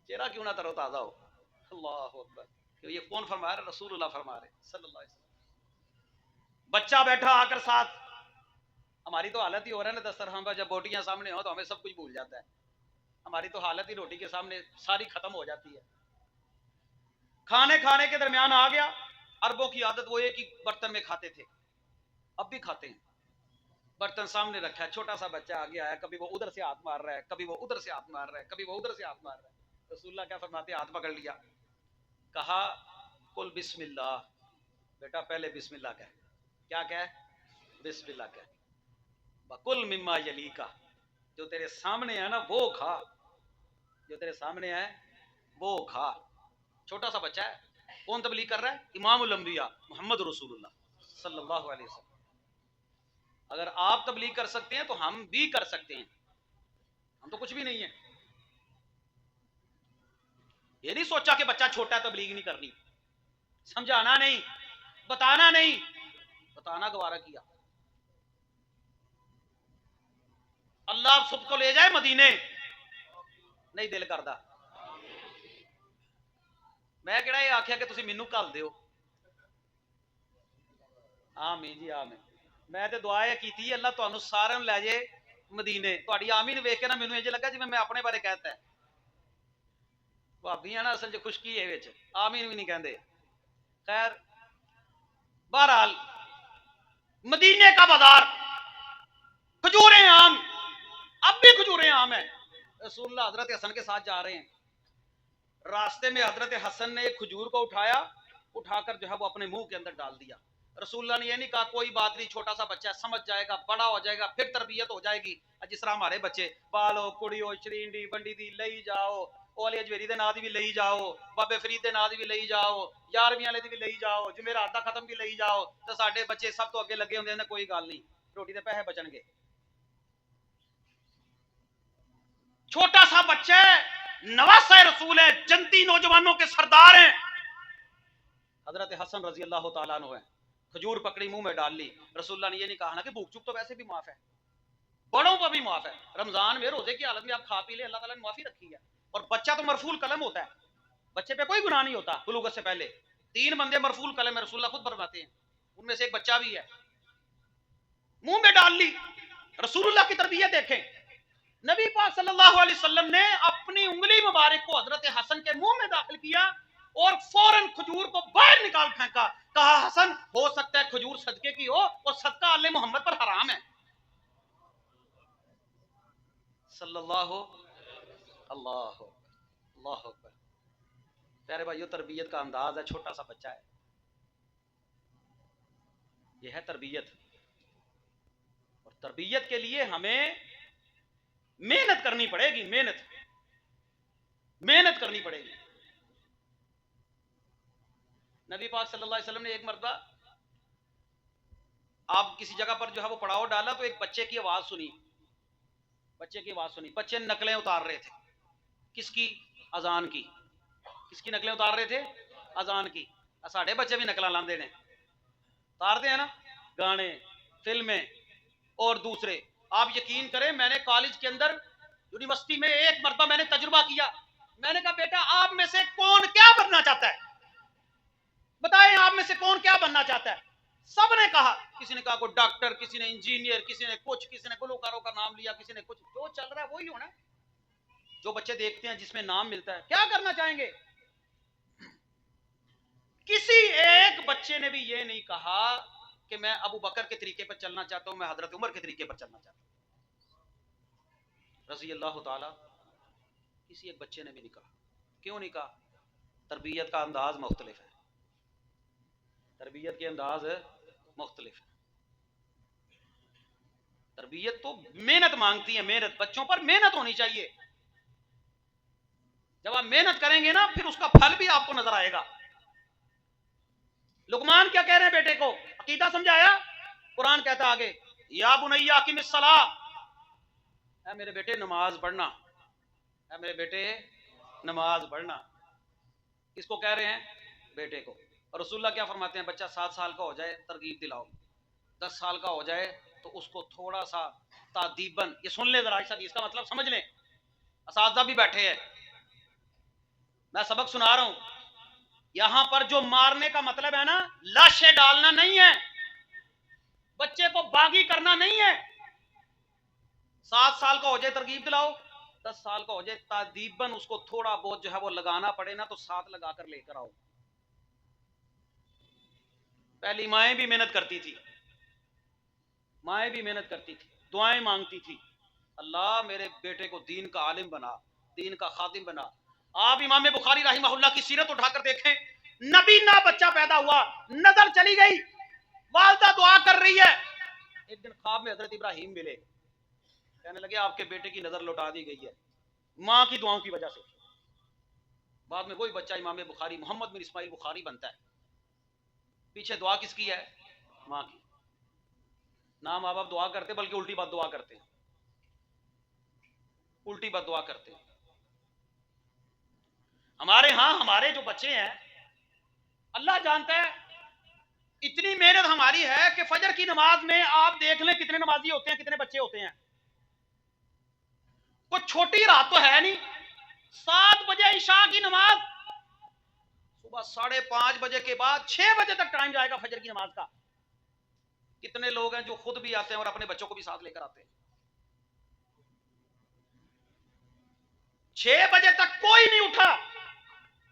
چہرہ کیوں نہ تر و تازہ ہو۔ اللہ اکبر، یہ کون فرما رہے؟ رسول اللہ فرما رہے صلی اللہ علیہ وسلم۔ بچہ بیٹھا آ کر ساتھ، ہماری تو حالت ہی ہو رہا ہے نا دسترخوان پر، جب بوٹیاں سامنے ہو تو ہمیں سب کچھ بھول جاتا ہے، ہماری تو حالت ہی روٹی کے سامنے ساری ختم ہو جاتی ہے۔ کھانے کے درمیان آ گیا، عربوں کی عادت وہ ہے کہ برتن میں کھاتے تھے، اب بھی کھاتے ہیں، برتن سامنے رکھا ہے، چھوٹا سا بچہ آگے آیا، کبھی وہ ادھر سے ہاتھ مار رہا ہے، کبھی وہ ادھر سے ہاتھ مار رہا ہے، کبھی وہ ادھر سے ہاتھ مار رہا ہے۔ رسول اللہ کیا فرماتے ہیں؟ ہاتھ پکڑ لیا، کہا قل بسم اللہ، بیٹا پہلے بسم اللہ کہہ، کیا کہہ؟ بسم اللہ کہہ، وَقُلْ مِمَّا يَلِيكَ، جو تیرے سامنے ہے نا وہ کھا، جو تیرے سامنے ہے وہ کھا۔ چھوٹا سا بچہ ہے، کون تبلیغ کر رہا ہے؟ امام الانبیاء محمد رسول اللہ صلی اللہ علیہ وسلم۔ اگر آپ تبلیغ کر سکتے ہیں تو ہم بھی کر سکتے ہیں، ہم تو کچھ بھی نہیں ہیں۔ یہ نہیں سوچا کہ بچہ چھوٹا ہے تبلیغ نہیں کرنی، سمجھانا نہیں، بتانا نہیں، بتانا گوارا کیا۔ اللہ سب کو لے جائے مدینے، نہیں دل کردا، میں کہڑا یہ آخیا کہ تسی مینوں کل دیو، آمین جی آمین۔ میں تے دعا یہ کیتی اللہ تانوں سارے نوں لے جائے مدینے۔ تہاڈی آمین ویکھ کے نا مینوں انج لگا جویں میں اپنے بارے کہتا ہے، بھابیاں نا اصل چ خشکی ہے وچ، آمین بھی نہیں کہندے۔ خیر بہرحال مدینے کا بازار، کھجوریں عام، اب بھی کھجوریں عام ہیں۔ رسول اللہ حضرت حسن کے ساتھ جا رہے ہیں، راستے میں حضرت حسن نے ایک کھجور کو اٹھایا، اٹھا کر جو ہے وہ اپنے منہ کے اندر ڈال دیا۔ رسول اللہ نے یہ نہیں کہا کوئی بات نہیں، چھوٹا سا بچہ سمجھ جائے گا، بڑا ہو جائے گا، پھر تربیت ہو جائے گی۔ جس طرح ہمارے بچے بالو کڑی ہو شرین دی بنڈی دی لئی جاؤ، اولی اجویری دے نام دی بھی لئی جاؤ، بابے فرید دے نام دی بھی لئی جاؤ، یارویں والے دی بھی لئی جاؤ، جمعرات دا ختم بھی لئی جاؤ، تو ساڈے بچے سب تو اگے لگے ہوندے نے، کوئی گل نہیں، روٹی دے پیسے بچن گے۔ چھوٹا سا بچہ ہے، نواسہ رسول ہے، جنتی نوجوانوں کے سردار ہیں، حضرت حسن رضی اللہ تعالیٰ عنہ ہیں۔ کھجور پکڑی منہ میں ڈال لی، رسول اللہ نے یہ نہیں کہا نا کہ بھوک چوک تو ویسے بھی معاف ہے، بڑوں پر بھی معاف ہے، رمضان میں روزے کی حالت میں آپ کھا پی لیں اللہ تعالیٰ نے معافی رکھی ہے۔ اور بچہ تو مرفوع قلم ہوتا ہے، بچے پہ کوئی گناہ نہیں ہوتا بلوغت سے پہلے۔ 3 بندے مرفوع قلم ہے، رسول اللہ خود فرماتے ہیں، ان میں سے ایک بچہ بھی ہے۔ منہ میں ڈال لی، رسول اللہ کی تربیت دیکھیں، نبی پاک صلی اللہ علیہ وسلم نے اپنی انگلی مبارک کو حضرت حسن کے منہ میں داخل کیا اور فوراً کھجور کو باہر نکال پھینکا، کہا حسن ہو سکتا ہے کھجور صدقے کی ہو اور صدقہ آل محمد پر حرام ہے، صلی اللہ اللہ اللہ اکبر۔ پیارے بھائیو، تربیت کا انداز ہے، چھوٹا سا بچہ ہے، یہ ہے تربیت۔ اور تربیت کے لیے ہمیں محنت کرنی پڑے گی، محنت کرنی پڑے گی۔ نبی پاک صلی اللہ علیہ وسلم نے ایک مرتبہ آپ کسی جگہ پر جو ہے وہ پڑاؤ ڈالا تو ایک بچے کی آواز سنی، بچے نقلیں اتار رہے تھے، کس کی؟ اذان کی۔ کس کی نقلیں اتار رہے تھے؟ اذان کی۔ ساڈے بچے بھی نقلاں لاندے نے، اتارتے ہیں نا، گانے، فلمیں اور دوسرے۔ آپ یقین کریں میں نے کالج کے اندر یونیورسٹی میں ایک مرتبہ میں نے تجربہ کیا، میں نے کہا بیٹا آپ میں سے کون کیا بننا چاہتا ہے، بتائیں آپ میں سے کون کیا بننا چاہتا ہے؟ سب نے کہا، کسی نے کہا کوئی ڈاکٹر، کسی نے انجینئر، کسی نے کچھ، کسی نے گلوکاروں کا نام لیا، کسی نے کچھ، جو چل رہا ہے وہی ہونا ہے۔ جو بچے دیکھتے ہیں جس میں نام ملتا ہے کیا کرنا چاہیں گے؟ کسی ایک بچے نے بھی یہ نہیں کہا کہ میں ابو بکر کے طریقے پر چلنا چاہتا ہوں، میں حضرت عمر کے طریقے پر چلنا چاہتا ہوں، رضی اللہ تعالی۔ کسی ایک بچے نے بھی نہیں کہا۔ کیوں نہیں کہا؟ تربیت کا انداز مختلف ہے، تربیت کے انداز مختلف ہے. تربیت تو محنت مانگتی ہے، محنت، بچوں پر محنت ہونی چاہیے. جب آپ محنت کریں گے نا پھر اس کا پھل بھی آپ کو نظر آئے گا. لقمان کیا کہہ رہے ہیں بیٹے کو؟ عقیدہ سمجھایا. قرآن کہتا آگے یا بنیا اقیم الصلاۃ، اے میرے بیٹے نماز پڑھنا، اے میرے بیٹے نماز پڑھنا. کس کو کہہ رہے ہیں؟ بیٹے کو. اور رسول اللہ کیا فرماتے ہیں؟ بچہ 7 سال کا ہو جائے ترغیب دلاؤ، 10 سال کا ہو جائے تو اس کو تھوڑا سا تادیباً، یہ سن لیں ذرا اس حدیث کا مطلب سمجھ لیں، اساتذہ بھی بیٹھے ہیں، میں سبق سنا رہا ہوں. یہاں پر جو مارنے کا مطلب ہے نا، لاشیں ڈالنا نہیں ہے، بچے کو باغی کرنا نہیں ہے. 7 سال کا ہو جائے ترغیب دلاؤ، 10 سال کا ہو جائے تادیباً اس کو تھوڑا بہت جو ہے وہ لگانا پڑے نا تو ساتھ لگا کر لے کر آؤ. پہلی مائیں بھی محنت کرتی تھی، مائیں بھی محنت کرتی تھی، دعائیں مانگتی تھی، اللہ میرے بیٹے کو دین کا عالم بنا، دین کا خادم بنا. آپ امام بخاری رحمہ اللہ کی سیرت اٹھا کر دیکھیں، نبی نہ بچہ پیدا ہوا، نظر چلی گئی، والدہ دعا کر رہی ہے. ایک دن خواب میں حضرت ابراہیم ملے، کہنے لگے آپ کے بیٹے کی نظر لوٹا دی گئی ہے ماں کی دعاؤں کی وجہ سے. بعد میں وہی بچہ امام بخاری محمد بن اسماعیل بخاری بنتا ہے. پیچھے دعا کس کی ہے؟ ماں کی. نہ ماں باپ دعا کرتے بلکہ الٹی بات دعا کرتے ہیں، الٹی بات دعا کرتے ہیں. ہمارے ہاں ہمارے جو بچے ہیں اللہ جانتا ہے، اتنی محنت ہماری ہے کہ فجر کی نماز میں آپ دیکھ لیں کتنے نمازی ہوتے ہیں، کتنے بچے ہوتے ہیں. کوئی چھوٹی رات تو ہے نہیں. 7 بجے عشاء کی نماز، صبح 5:30 بجے کے بعد 6 بجے تک ٹائم جائے گا فجر کی نماز کا. کتنے لوگ ہیں جو خود بھی آتے ہیں اور اپنے بچوں کو بھی ساتھ لے کر آتے ہیں. 6 بجے تک کوئی نہیں اٹھا.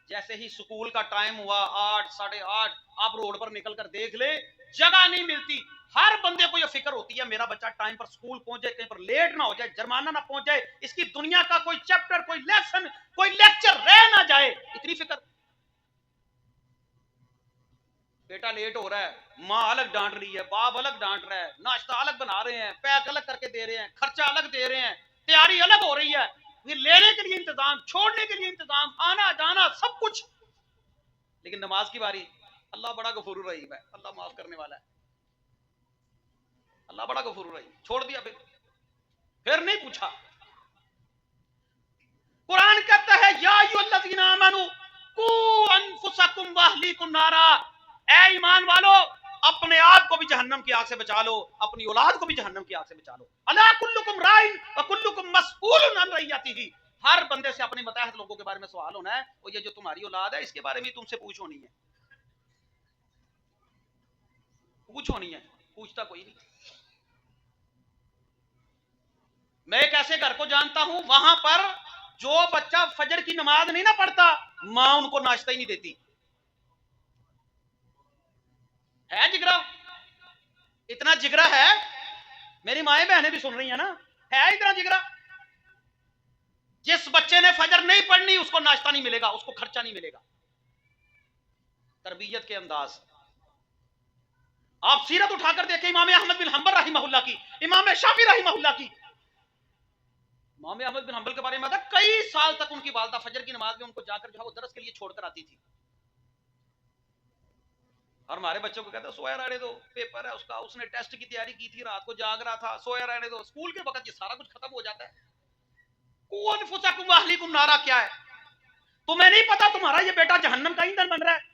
جیسے ہی سکول کا ٹائم ہوا 8 8:30، آپ روڈ پر نکل کر دیکھ لیں جگہ نہیں ملتی. ہر بندے کو یہ فکر ہوتی ہے میرا بچہ ٹائم پر سکول پہنچے، کہیں پر لیٹ نہ ہو جائے، جرمانہ نہ پہنچ جائے، اس کی دنیا کا کوئی چیپٹر، کوئی لیسن، کوئی لیکچر رہ نہ جائے، اتنی فکر. بیٹا لیٹ ہو رہا ہے، ماں الگ ڈانٹ رہی ہے، باپ الگ ڈانٹ رہا ہے، ناشتہ الگ بنا رہے ہیں، پیک الگ کر کے دے رہے ہیں، خرچہ الگ دے رہے ہیں، تیاری الگ ہو رہی ہے، پھر لینے کے لیے انتظام، چھوڑنے کے لیے انتظام، آنا جانا سب کچھ. لیکن نماز کی باری، اللہ بڑا غفور الرحیم ہے، اللہ معاف کرنے والا ہے، اللہ بڑا غفور الرحیم. چھوڑ دیا، پھر نہیں پوچھا. قرآن کہتا ہے یا ایھا الذین آمنوا قوا انفسکم واہلیکم نارا، اے ایمان والو اپنے آپ کو بھی جہنم کی آگ سے بچا لو، اپنی اولاد کو بھی جہنم کی آگ سے بچا لو. الا کلکم راعٍ وکلکم مسئول عن رعیتہ، ہر بندے سے اپنے متحد لوگوں کے بارے میں سوال ہونا ہے، اور یہ جو تمہاری اولاد ہے اس کے بارے میں تم سے پوچھ ہونی ہے، پوچھ ہونی ہے. پوچھتا کوئی نہیں. میں ایک ایسے گھر کو جانتا ہوں وہاں پر جو بچہ فجر کی نماز نہیں نہ پڑھتا، ماں ان کو ناشتہ ہی نہیں دیتی. ہے جگرا، اتنا جگرا ہے. میری مائیں بہنیں بھی سن رہی ہیں نا، ہے اتنا جگرا. جس بچے نے فجر نہیں پڑھنی اس کو ناشتہ نہیں ملے گا، اس کو خرچہ نہیں ملے گا. تربیت کے انداز. آپ سیرت اٹھا کر دیکھیں امام احمد بن حنبل رحمہ اللہ کی، امام شافعی رحمہ اللہ کی. امام احمد بن حنبل کے بارے میں آتا کئی سال تک ان کی والدہ فجر کی نماز میں ان کو جا کر جو ہے وہ درس کے لیے چھوڑ کر آتی تھی. اور ہمارے بچوں کو کہتا ہے سویا رہنے دو، پیپر ہے اس کا، اس نے ٹیسٹ کی تیاری کی تھی، رات کو جاگ رہا تھا، سویا رہنے دو. اسکول کے وقت یہ سارا کچھ ختم ہو جاتا ہے. قوا انفسکم واہلیکم نارا کیا ہے؟ تمہیں نہیں پتا تمہارا یہ بیٹا جہنم کا ایندھن بن رہا ہے؟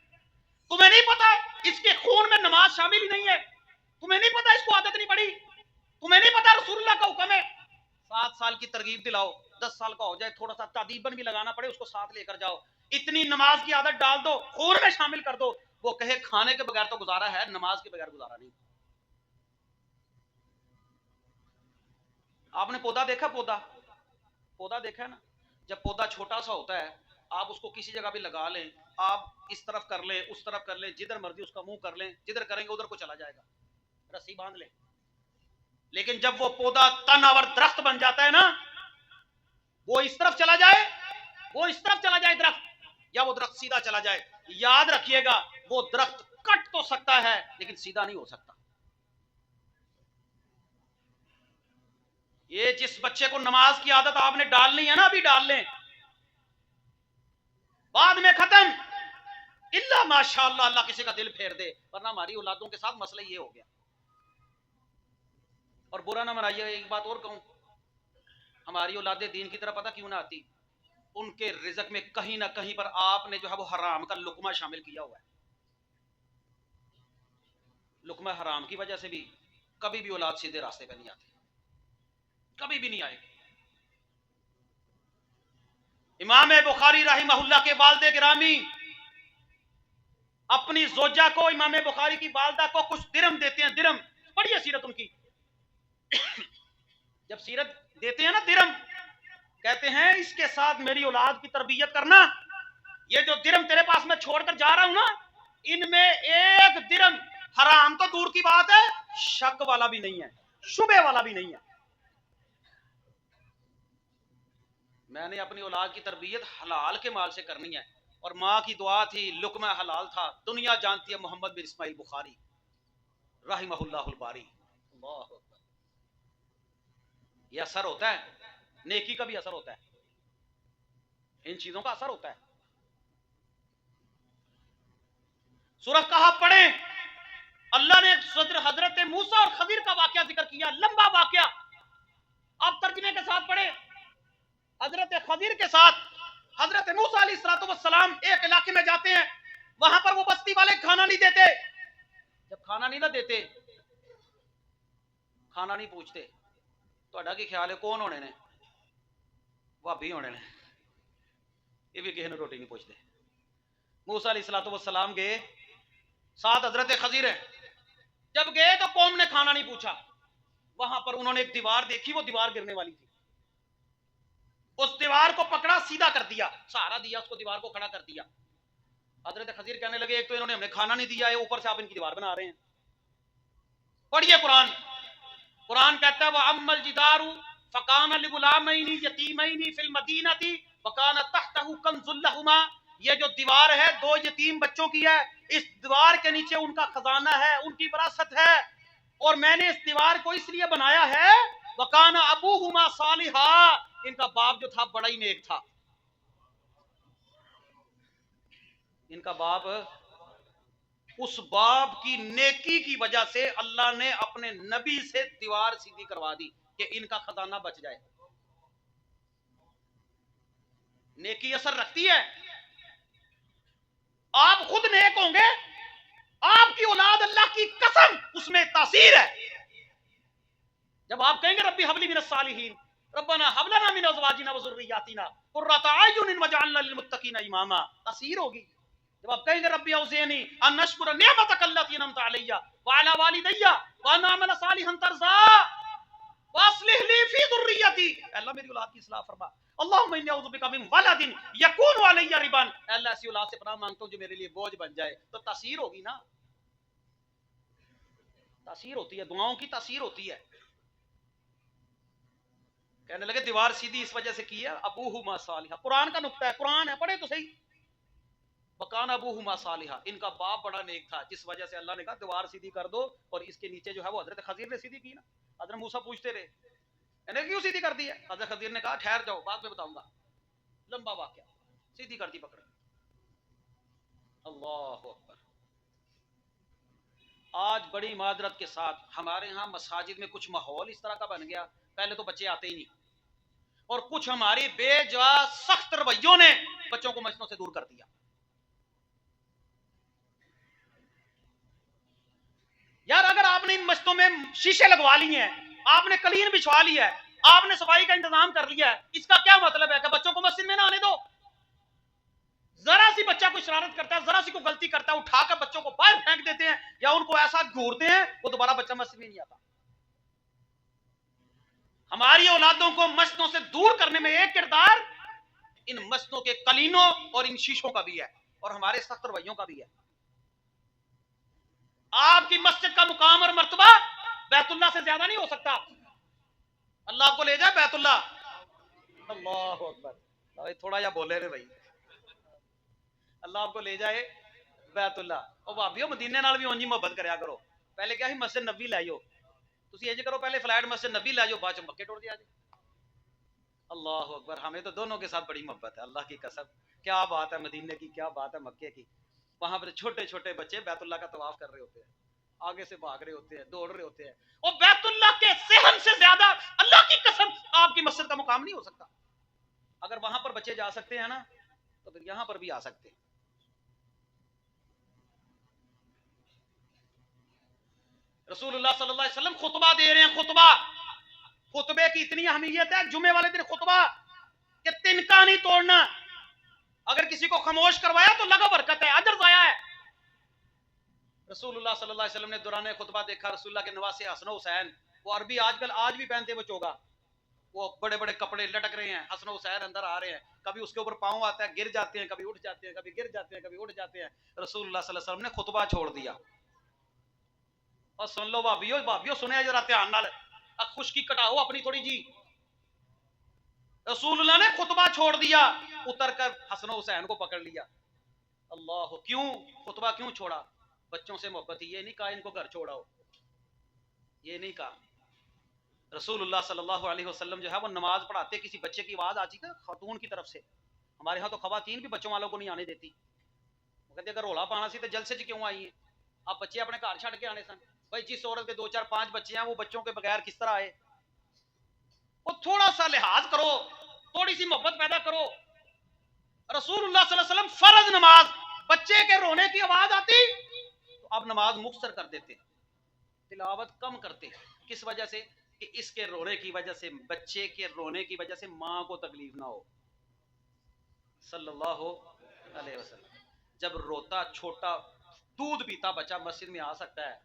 تمہیں نہیں پتا اس کے خون میں نماز شامل ہی نہیں ہے؟ تمہیں نہیں پتا اس کو عادت نہیں پڑی؟ تمہیں نہیں پتا رسول اللہ کا حکم ہے 7 سال کی ترغیب دلاؤ، 10 سال کا ہو جائے تھوڑا سا تادیباً بھی لگانا پڑے اس کو ساتھ لے کر جاؤ. اتنی نماز کی عادت ڈال دو، خون میں شامل کر دو، وہ کہے کھانے کے بغیر تو گزارا ہے، نماز کے بغیر گزارا نہیں. آپ نے پودا دیکھا؟ پودا دیکھا ہے نا؟ جب پودا چھوٹا سا ہوتا ہے آپ اس کو کسی جگہ بھی لگا لیں، آپ اس طرف کر لیں اس طرف کر لیں، جدھر مرضی اس کا منہ کر لیں، جدھر کریں گے ادھر کو چلا جائے گا، رسی باندھ لیں. لیکن جب وہ پودا تن اور درخت بن جاتا ہے نا، وہ اس طرف چلا جائے، وہ اس طرف چلا جائے درخت، یا وہ درخت سیدھا چلا جائے. یاد رکھیے گا وہ درخت کٹ تو سکتا ہے لیکن سیدھا نہیں ہو سکتا. یہ جس بچے کو نماز کی عادت آپ نے ڈالنی ہے نا ابھی ڈال لیں, بعد میں ختم الا ماشاء اللہ اللہ کسی کا دل پھیر دے, ورنہ ہماری اولادوں کے ساتھ مسئلہ یہ ہو گیا. اور برا نہ منائیے, ایک بات اور کہوں, ہماری اولادیں دین کی طرف پتہ کیوں نہ آتی, ان کے رزق میں کہیں نہ کہیں پر آپ نے جو ہے وہ حرام کا لقمہ شامل کیا ہوا ہے. لقمہ حرام کی وجہ سے بھی کبھی بھی اولاد سیدھے راستے پہ نہیں آتی, کبھی بھی نہیں آئے گی. امام بخاری رحمہ اللہ کے والد گرامی اپنی زوجہ کو, امام بخاری کی والدہ کو کچھ درم دیتے ہیں. درم پڑھیے سیرت ان کی, جب سیرت دیتے ہیں نا درم, کہتے ہیں اس کے ساتھ میری اولاد کی تربیت کرنا. یہ جو درم تیرے پاس میں چھوڑ کر جا رہا ہوں نا, ان میں ایک درم حرام تو دور کی بات ہے, شک والا بھی نہیں ہے, شبہ والا بھی نہیں ہے. میں نے اپنی اولاد کی تربیت حلال کے مال سے کرنی ہے, اور ماں کی دعا تھی, لقمہ حلال تھا. دنیا جانتی ہے محمد بن اسماعیل بخاری رحمہ اللہ الباری. اللہ اکبر. یہ اثر ہوتا ہے, نیکی کا بھی اثر ہوتا ہے, ان چیزوں کا اثر ہوتا ہے. سورہ کہف پڑھیں, اللہ نے حضرت موسیٰ اور خضر کا واقعہ ذکر کیا, لمبا واقعہ. اب ترجمے کے ساتھ پڑھیں. حضرت خضر کے ساتھ حضرت موسیٰ علیہ السلام ایک علاقے میں جاتے ہیں, وہاں پر وہ بستی والے کھانا نہیں دیتے. جب کھانا نہیں نہ دیتے, کھانا نہیں پوچھتے, تو اڈا کی خیال ہے کون ہونے نے, بھابی ہونے نے, یہ بھی کسی نے روٹی نہیں پوچھتے. موسیٰ علیہ السلام گئے, ساتھ حضرت خضر ہے. جب گئے تو قوم نے کھانا نہیں پوچھا. وہاں پر انہوں نے ایک دیوار دیکھی, وہ دیوار گرنے والی تھی. اس دیوار کو پکڑا, سیدھا کر دیا, سہارا دیا اس کو, دیوار کو کھڑا کر دیا. حضرت خضر کہنے لگے ایک تو انہوں نے ہمیں کھانا نہیں دیا ہے, اوپر سے آپ ان کی دیوار بنا رہے ہیں. پڑھیے قرآن. قرآن کہتا ہے وَأَمَّا الْجِدَارُ فَكَانَ لِغُلَامَيْنِ يَتِيمَيْنِ فِي الْمَدِينَةِ وَكَانَ تَحْتَهُ كَنْزٌ لَهُمَا. یہ جو دیوار ہے دو یتیم بچوں کی ہے, اس دیوار کے نیچے ان کا خزانہ ہے, ان کی وراثت ہے, اور میں نے اس دیوار کو اس لیے بنایا ہے وَكَانَ أَبُوهُمَا صَالِحًا, ان کا باپ جو تھا بڑا ہی نیک تھا. ان کا باپ, اس باپ کی نیکی کی وجہ سے اللہ نے اپنے نبی سے دیوار سیدھی کروا دی کہ ان کا خزانہ بچ جائے. نیکی اثر رکھتی ہے. آپ خود نیک ہوں گے, آپ کی اولاد اللہ کی قسم اس میں تاثیر ہے. جب آپ کہیں گے ربی حبلی من الصالحین, ربنا حب لنا من ازواجنا وذرریاتنا قرۃ اعین واجعلنا للمتقین اماما, تاثیر ہوگی. جب آپ کہیں گے ربی اوزعنی ان اشکر نعمتک التی انعمت علی وعلی والدی وان اعمل صالحا ترضاه واصلح لی فی ذریتی, اللہ میری اولاد کی اصلاح فرما. اللہم انی اعوذ بک من ولد یکون علی ربا, اللہ ایسی اولاد سے پناہ مانگتا ہوں جو میرے لیے بوجھ بن جائے. تو تاثیر ہوگی نا, تاثیر ہوتی ہے, دعاؤں کی تاثیر ہوتی ہے. کہنے لگے دیوار سیدھی اس وجہ سے کی ہے ابوہما صالحا. قرآن کا نقطہ ہے, قرآن ہے, پڑھے تو صحیح. وکان ابوہما صالحا, ان کا باپ بڑا نیک تھا, جس وجہ سے اللہ نے کہا دیوار سیدھی کر دو. اور اس کے نیچے جو ہے وہ حضرت خضر نے سیدھی کی نا. حضرت موسیٰ پوچھتے رہے انہیں کیوں سیدھی کر دی ہے, حضرت خضر نے کہا ٹھہر جاؤ بعد میں بتاؤں گا. لمبا واقعہ, سیدھی کر دی پکڑ. اللہ اکبر. آج بڑی معذرت کے ساتھ ہمارے ہاں مساجد میں کچھ ماحول اس طرح کا بن گیا, پہلے تو بچے آتے ہی نہیں, اور کچھ ہماری بے جا سخت رویوں نے بچوں کو مسجدوں سے دور کر دیا. یار اگر آپ نے ان مسجدوں میں شیشے لگوا لی ہیں, آپ نے کلین بچھوا لی ہے, آپ نے صفائی کا انتظام کر لیا ہے, اس کا کیا مطلب ہے کہ بچوں کو مسجد میں نہ آنے دو؟ ذرا سی بچہ کوئی شرارت کرتا ہے, ذرا سی کوئی غلطی کرتا ہے, اٹھا کر بچوں کو باہر پھینک دیتے ہیں یا ان کو ایسا گھورتے ہیں وہ دوبارہ بچہ مسجد میں نہیں آتا. ہماری اولادوں کو مسجدوں سے دور کرنے میں ایک کردار ان مسجدوں کے کلینوں اور ان شیشوں کا بھی ہے, اور ہمارے سخت رویوں کا بھی ہے. آپ کی مسجد کا مقام اور مرتبہ بیت اللہ سے زیادہ نہیں ہو سکتا. اللہ آپ کو لے جائے بیت اللہ. اللہ اکبر, تھوڑا یا بولے رے بھائی. اللہ آپ کو لے جائے بیت اللہ. اور بھابیو مدینے نال بھی اونجی محبت کریا کرو. پہلے کیا ہی مسجد نبی لے آؤ, تسی انج کرو پہلے فلائٹ مسجد نبی لے آؤ, بعد چ مکے ٹر دیا جائے. اللہ اکبر, ہمیں تو دونوں کے ساتھ بڑی محبت ہے اللہ کی قسم. کیا بات ہے مدینے کی, کیا بات ہے مکے کی. وہاں پر چھوٹے چھوٹے بچے بیت اللہ کا طواف کر رہے ہوتے ہیں, آگے سے بھاگ رہے ہوتے ہیں, دوڑ رہے ہوتے ہیں. اور بیت اللہ کے صحن سے زیادہ اللہ کی قسم آپ کی مسجد کا مقام نہیں ہو سکتا. اگر وہاں پر بچے جا سکتے ہیں نا تو پھر یہاں پر بھی آ سکتے ہیں. رسول اللہ صلی اللہ علیہ وسلم خطبہ دے رہے ہیں, خطبے کی اتنی اہمیت ہے. جمعے والے دن خطبہ کہ تنکا نہیں توڑنا, اگر کسی کو خاموش کروایا تو لگا برکت ہے, اجر ضائع ہے. رسول اللہ صلی اللہ علیہ وسلم نے دوران خطبہ دیکھا رسول اللہ کے نواسے حسن و حسین, وہ عربی آج بھی پہنتے وہ چوگا, وہ بڑے بڑے کپڑے لٹک رہے ہیں, حسن و حسین اندر آ رہے ہیں, کبھی اس کے اوپر پاؤں آتا ہے, گر جاتے ہیں, کبھی اٹھ جاتے ہیں, کبھی گر جاتے ہیں, کبھی اٹھ جاتے ہیں. رسول اللہ صلی اللہ علیہ وسلم نے خطبہ چھوڑ دیا. اور سن لو بھابیو سنیا ذرا دھیان نال, خشکی کٹاؤ اپنی تھوڑی جی. رسول اللہ نے خطبہ چھوڑ دیا, اتر کر حسن و حسین کو پکڑ لیا. اللہ, کیوں خطبہ کیوں چھوڑا؟ بچوں سے محبت. یہ نہیں کہا ان کو گھر چھوڑاؤ, یہ نہیں کہا. رسول اللہ صلی اللہ علیہ وسلم جو ہے وہ نماز پڑھاتے, کسی بچے کی آواز آتی تھی خاتون کی طرف سے. ہمارے ہاں تو خواتین بھی بچوں والوں کو نہیں آنے دیتی, وہ کہتے اگر رولا پانا سی تو جلسے کیوں آئی ہیں, آپ بچے اپنے گھر چھڑ کے آنے سن. بھائی جس عورت کے 2 4 5 بچے ہیں وہ بچوں کے بغیر کس طرح آئے؟ وہ تھوڑا سا لحاظ کرو, تھوڑی سی محبت پیدا کرو. رسول اللہ صلی اللہ علیہ وسلم فرض نماز, بچے کے رونے کی آواز آتی تو اب نماز مختصر کر دیتے, تلاوت کم کرتے. کس وجہ سے؟ کہ اس کے رونے کی وجہ سے, بچے کے رونے کی وجہ سے ماں کو تکلیف نہ ہو. صلی اللہ علیہ وسلم. جب روتا چھوٹا دودھ پیتا بچہ مسجد میں آ سکتا ہے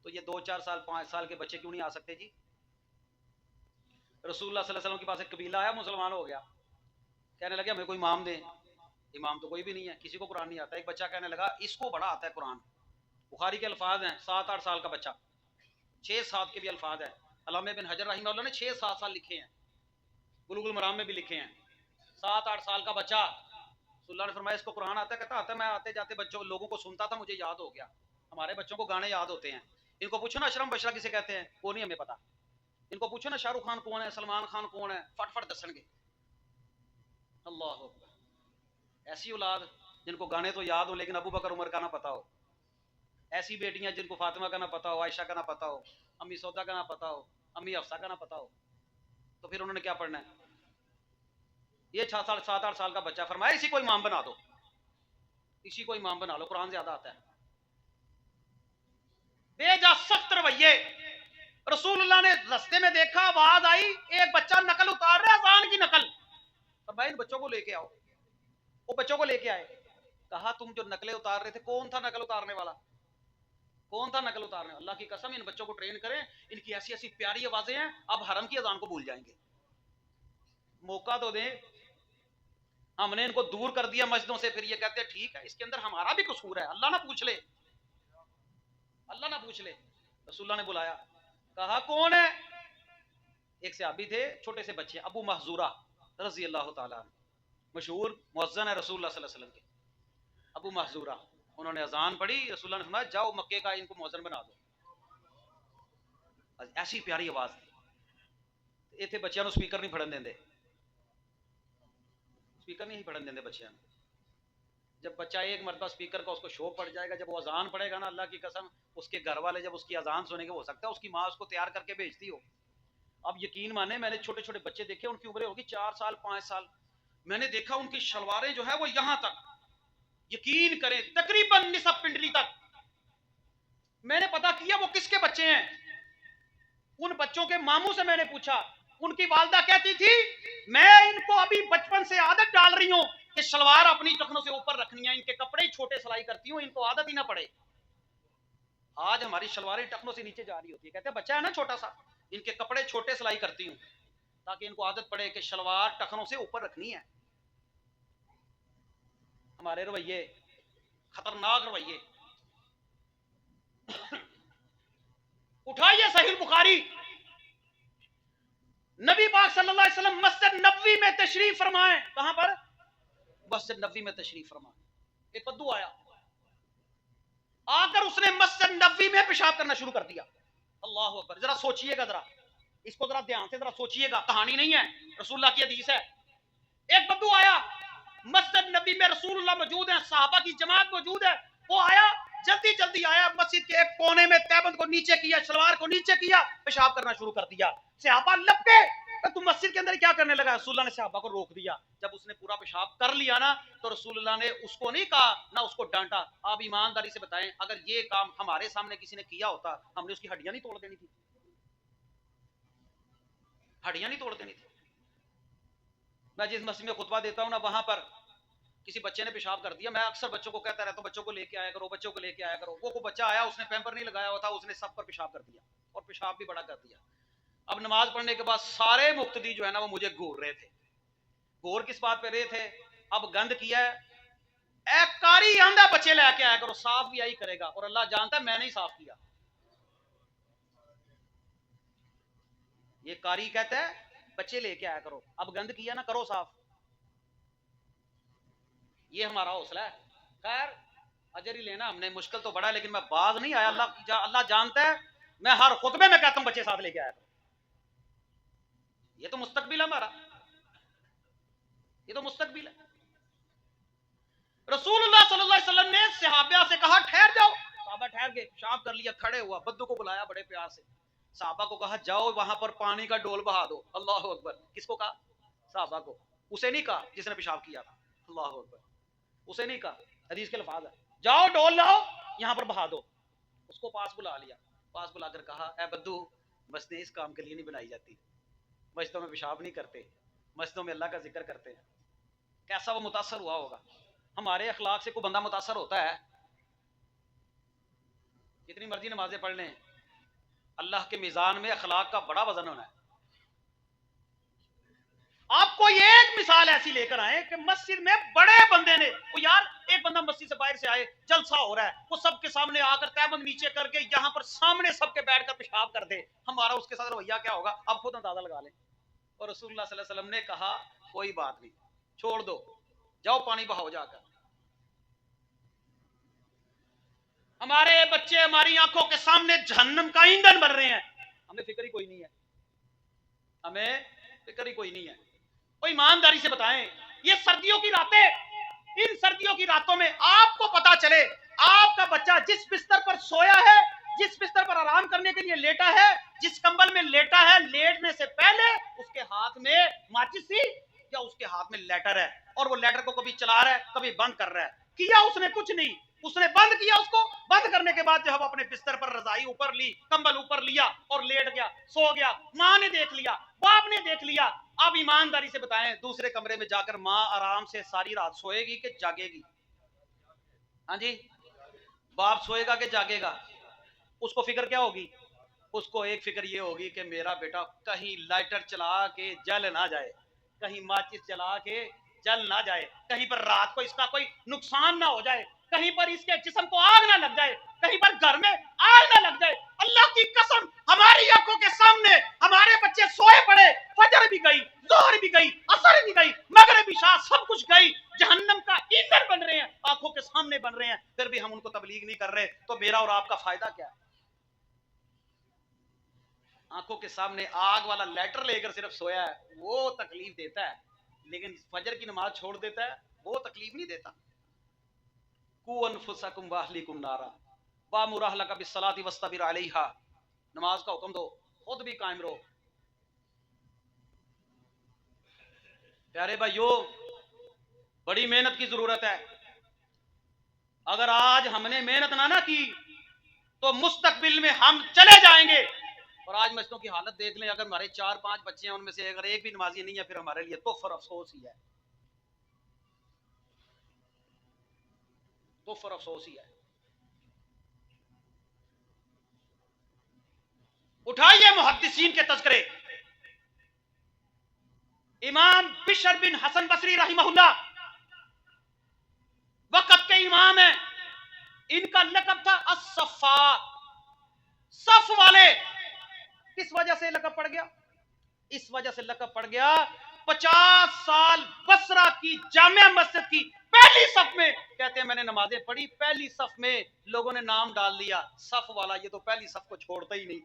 تو یہ 2 4 سال 5 سال کے بچے کیوں نہیں آ سکتے جی؟ رسول اللہ صلی اللہ علیہ وسلم کے پاس ایک قبیلہ آیا, مسلمان ہو گیا, کہنے لگے ہمیں کوئی امام دے. امام تو کوئی بھی نہیں ہے, کسی کو قرآن نہیں آتا. ایک بچہ کہنے لگا اس کو بڑا آتا ہے قرآن. بخاری کے الفاظ ہیں, 7 8 سال کا بچہ, 6 7 کے بھی الفاظ ہیں. علامہ بن حجر رحمہ اللہ نے 6 7 سال لکھے ہیں, بلوغ المرام میں بھی لکھے ہیں. 7 8 سال کا بچہ, رسول اللہ نے فرمایا اس کو قرآن آتا ہے؟ کہتا آتا ہے, میں آتے جاتے بچوں لوگوں کو سنتا تھا, مجھے یاد ہو گیا. ہمارے بچوں کو گانے یاد ہوتے ہیں. ان کو پوچھو نا اشرم بشرا کسے کہتے ہیں, وہ نہیں ہمیں پتا. ان کو پوچھو نا شاہ رخ خان کون ہے, سلمان خان کون ہے, فٹ فٹ دسن گے. اللہ اکبر. ایسی اولاد جن کو گانے تو یاد ہو لیکن ابو بکر عمر کا نہ پتا ہو, ایسی بیٹیاں جن کو فاطمہ کا نہ پتا ہو, عائشہ کا نہ پتا ہو, امی سودا کا نہ پتا ہو, امی حفصہ کا نہ پتا ہو, تو پھر انہوں نے کیا پڑھنا ہے؟ یہ 7 8 سال کا بچہ, فرمایا اسی کو امام بنا دو, اسی کو امام بنا لو, قرآن زیادہ آتا ہے. بے جا سخت رویے. رسول اللہ نے رستے میں دیکھا, آواز آئی, ایک بچہ نقل اتار رہا ہے, اذان کی نقل. فرمایا ان بچوں کو لے کے آؤ. وہ بچوں کو لے کے آئے. کہا تم جو نقلیں اتار رہے تھے کون تھا نقل اتارنے والا, کون تھا نقل اتارنے والا؟ اللہ کی قسم ان بچوں کو ٹرین کریں, ان کی ایسی ایسی پیاری آوازیں ہیں اب حرم کی اذان کو بھول جائیں گے. موقع تو دیں. ہم نے ان کو دور کر دیا مسجدوں سے, پھر یہ کہتے ہیں ٹھیک ہے اس کے اندر ہمارا بھی قصور ہے, اللہ نہ پوچھ لے, اللہ نہ پوچھ لے. رسول اللہ نے بلایا, کہا کون ہے؟ ایک صحابی تھے, چھوٹے سے بچے, ابو محذورہ رضی اللہ تعالیٰ عنہ, مشہور مؤذن ہے رسول اللہ صلی اللہ علیہ وسلم کے. ابو محذورہ, انہوں نے اذان پڑھی, رسول اللہ نے فرمایا جاؤ مکے کا ان کو مؤذن بنا دو. ایسی پیاری آواز تھی. یہ تھے بچیاں سپیکر نہیں پھڑن دیں, سپیکر نہیں پڑھن دیں بچیاں. جب بچہ ایک مرتبہ سپیکر کا اس کو شوق پڑ جائے گا, جب وہ اذان پڑھے گا نا, اللہ کی قسم اس کے گھر والے جب اس کی اذان سنیں گے, ہو سکتا ہے اس کی ماں اس کو تیار کر کے بھیجتی ہو. اب یقین مانے, میں نے چھوٹے چھوٹے بچے دیکھے, ان کی عمریں ہوگی 4 سال 5 سال, میں نے دیکھا ان کی شلواریں جو ہے وہ یہاں تک, یقین کریں تقریباً نصف پنڈلی تک. میں نے پتا کیا وہ کس کے بچے ہیں. ان بچوں کے ماموں سے میں نے پوچھا, ان کی والدہ کہتی تھی میں ان کو ابھی بچپن سے عادت ڈال رہی ہوں کہ شلوار اپنی ٹخنوں سے اوپر رکھنی ہے, ان کے کپڑے چھوٹے سلائی کرتی ہوں, ان کو عادت ہی نہ پڑے. آج ہماری شلواریں ٹخنوں سے نیچے جا رہی ہوتی ہے, کہتے ہیں بچہ ہے نا چھوٹا سا, ان کے کپڑے چھوٹے سلائی کرتی ہوں تاکہ ان کو عادت پڑے کہ شلوار ٹخنوں سے اوپر رکھنی ہے. ہمارے رویے خطرناک رویے. اٹھائیے صحیح بخاری, نبی پاک صلی اللہ علیہ وسلم مسجد نبوی میں تشریف فرمائیں. کہاں پر؟ مسجد نبوی میں تشریف فرمائیں. ایک بدو آیا، آ کر اس نے مسجد نبوی میں پیشاب کرنا شروع کر دیا. اللہ اکبر. ذرا سوچئے گا، ذرا اس کو ذرا دھیان سے ذرا سوچئے گا، کہانی نہیں ہے، رسول اللہ کی حدیث ہے. ایک بدو آیا مسجد نبی میں، رسول اللہ موجود ہیں، صحابہ کی جماعت موجود ہے، وہ آیا جلدی جلدی آیا، مسجد کے ایک کونے میں تہبند کو نیچے کیا، شلوار کو نیچے کیا، پیشاب کرنا شروع کر دیا. صحابہ لپکے، تم مسجد کے اندر کیا کرنے لگا؟ رسول اللہ نے صحابہ کو روک دیا. جب اس نے پورا پیشاب کر لیا نا تو رسول اللہ نے اس کو نہیں کہا نہ اس کو ڈانٹا. آپ ایمانداری سے بتائیں اگر یہ کام ہمارے سامنے کسی نے کیا ہوتا ہم نے اس کی ہڈیاں نہیں توڑ دینی تھی؟ ہڈیاں نہیں توڑ دینی تھی. میں جس مسجد میں خطبہ دیتا ہوں نا وہاں پر کسی بچے نے پیشاب کر دیا، میں اکثر بچوں کو کہتا رہتا ہوں بچوں کو لے کے آیا کرو، بچوں کو لے کے آیا کرو. وہ کوئی بچہ آیا اس نے پیمپر نہیں لگایا ہوا تھا، اس نے سب پر پیشاب کر دیا اور پیشاب بھی بڑا کر دیا. اب نماز پڑھنے کے بعد سارے مقتدی جو ہے نا وہ مجھے گھور رہے تھے. گھور کس بات پہ رہے تھے؟ اب گند کیا ہے، اے کاری آندھا بچے لے کے آیا کرو، صاف بھی آئی کرے گا، اور اللہ جانتا ہے میں نے ہی صاف کیا. یہ کاری کہتا ہے بچے لے کے آیا کرو، اب گند کیا نا کرو صاف. یہ ہمارا حوصلہ ہے. خیر اجر ہی لینا ہم نے، مشکل تو بڑا ہے لیکن میں باز نہیں آیا. اللہ جانتا ہے میں ہر خطبے میں کہتا ہوں بچے ساتھ لے کے آیا کرو. یہ تو مستقبل ہے ہمارا، یہ تو مستقبل ہے. رسول اللہ صلی اللہ علیہ وسلم نے صحابہ سے کہا ٹھہر جاؤ. صحابہ ٹھہر گئے، پیشاب کر لیا، کھڑے ہوا، بدو کو بلایا بڑے پیار سے. صحابہ کو کہا جاؤ وہاں پر پانی کا ڈول بہا دو. اللہ اکبر. کس کو کہا؟ صحابہ کو. اسے نہیں کہا جس نے پیشاب کیا تھا. اللہ اکبر. اسے نہیں کہا، حدیث کے الفاظ ہے جاؤ ڈول لاؤ یہاں پر بہا دو. اس کو پاس بلا لیا، پاس بلا کر کہا اے بدو مسجدیں اس کام کے لیے نہیں بنائی جاتی، مسجدوں میں پیشاب نہیں کرتے، مسجدوں میں اللہ کا ذکر کرتے ہیں. کیسا وہ متاثر ہوا ہوگا. ہمارے اخلاق سے کوئی بندہ متاثر ہوتا ہے؟ جتنی مرضی نمازیں پڑھ لیں، اللہ کے میزان میں اخلاق کا بڑا وزن ہونا ہے. آپ کو یہ ایک مثال ایسی لے کر آئے کہ مسجد میں بڑے بندے نے، وہ یار ایک بندہ مسجد سے باہر سے آئے، جلسہ ہو رہا ہے، وہ سب کے سامنے آ کر تہبند نیچے کر کے یہاں پر سامنے سب کے بیٹھ کر پیشاب کر دے، ہمارا اس کے ساتھ رویہ کیا ہوگا آپ خود اندازہ لگا لیں. اور رسول اللہ صلی اللہ علیہ وسلم نے کہا کوئی بات نہیں، چھوڑ دو، جاؤ پانی بہاؤ جا کر. ہمارے بچے ہماری آنکھوں کے سامنے جہنم کا ایندھن بن رہے ہیں، ہمیں فکر ہی کوئی نہیں ہے، ہمیں فکر ہی کوئی نہیں ہے. وہ ایمانداری سے بتائیں یہ سردیوں کی راتیں، ان سردیوں کی راتوں میں آپ کو پتا چلے آپ کا بچہ جس بستر پر سویا ہے، جس بستر پر آرام کرنے کے لیے لیٹا ہے، جس کمبل میں لیٹا ہے، لیٹنے سے پہلے اس کے ہاتھ میں ماچس تھی یا اس کے ہاتھ میں لیٹر ہے، اور وہ لیٹر کو کبھی چلا رہا ہے کبھی بند کر رہا ہے. کیا اس نے کچھ نہیں، اس نے بند کیا، اس کو بند کرنے کے بعد جب اپنے بستر پر رضائی اوپر لی، کمبل اوپر لیا اور لیٹ گیا، سو گیا. ماں نے دیکھ لیا، باپ نے دیکھ لیا. اب ایمانداری سے بتائیں دوسرے کمرے میں جا کر ماں آرام سے ساری رات سوئے گی کہ جاگے گی؟ ہاں جی. باپ سوئے گا کہ جاگے گا؟ اس کو فکر کیا ہوگی؟ اس کو ایک فکر یہ ہوگی کہ میرا بیٹا کہیں لائٹر چلا کے جل نہ جائے، کہیں ماچس چلا کے جل نہ جائے، کہیں پر رات کو اس کا کوئی نقصان نہ ہو جائے، کہیں پر اس کے جسم کو آگ نہ لگ جائے، کہیں پر گھر میں آگ نہ لگ جائے. اللہ کی قسم ہماری آنکھوں کے سامنے ہمارے بچے سوئے پڑے، فجر بھی گئی، ظہر بھی گئی، عصر بھی گئی، مغرب عشاء سب کچھ گئی، جہنم کا ایندھن بن رہے ہیں، آنکھوں کے سامنے بن رہے ہیں، پھر بھی ہم ان کو تبلیغ نہیں کر رہے. تو میرا اور آپ کا فائدہ کیا ہے؟ آنکھوں کے سامنے آگ والا لیٹر لے کر صرف سویا ہے، وہ تکلیف دیتا ہے، لیکن فجر کی نماز چھوڑ دیتا ہے وہ تکلیف نہیں دیتا. قوا انفسکم واہلیکم نارا وامر اہلک بالصلاۃ واصطبر علیہا. نماز کا حکم دو، خود بھی قائم رہو. پیارے بھائیو بڑی محنت کی ضرورت ہے. اگر آج ہم نے محنت نہ کی تو مستقبل میں ہم چلے جائیں گے. اور آج مسجدوں کی حالت دیکھ لیں، اگر ہمارے 4-5 بچے ہیں ان میں سے اگر ایک بھی نمازی نہیں ہے پھر ہمارے لیے تو فر افسوس ہی ہے، تو فر افسوس ہی ہے. اٹھائیے محدثین کے تذکرے. امام بشر بن حسن بصری رحمہ اللہ وقت کے امام ہیں، ان کا لقب تھا الصفا، صف والے. کس وجہ سے لقب پڑ گیا؟ اس وجہ سے لقب پڑ گیا 50 سال بصرہ کی جامع مسجد کی پہلی صف میں، کہتے ہیں میں نے نمازیں پڑھی، پہلی صف میں لوگوں نے نام ڈال دیا صف والا، یہ تو پہلی صف کو چھوڑتا ہی نہیں،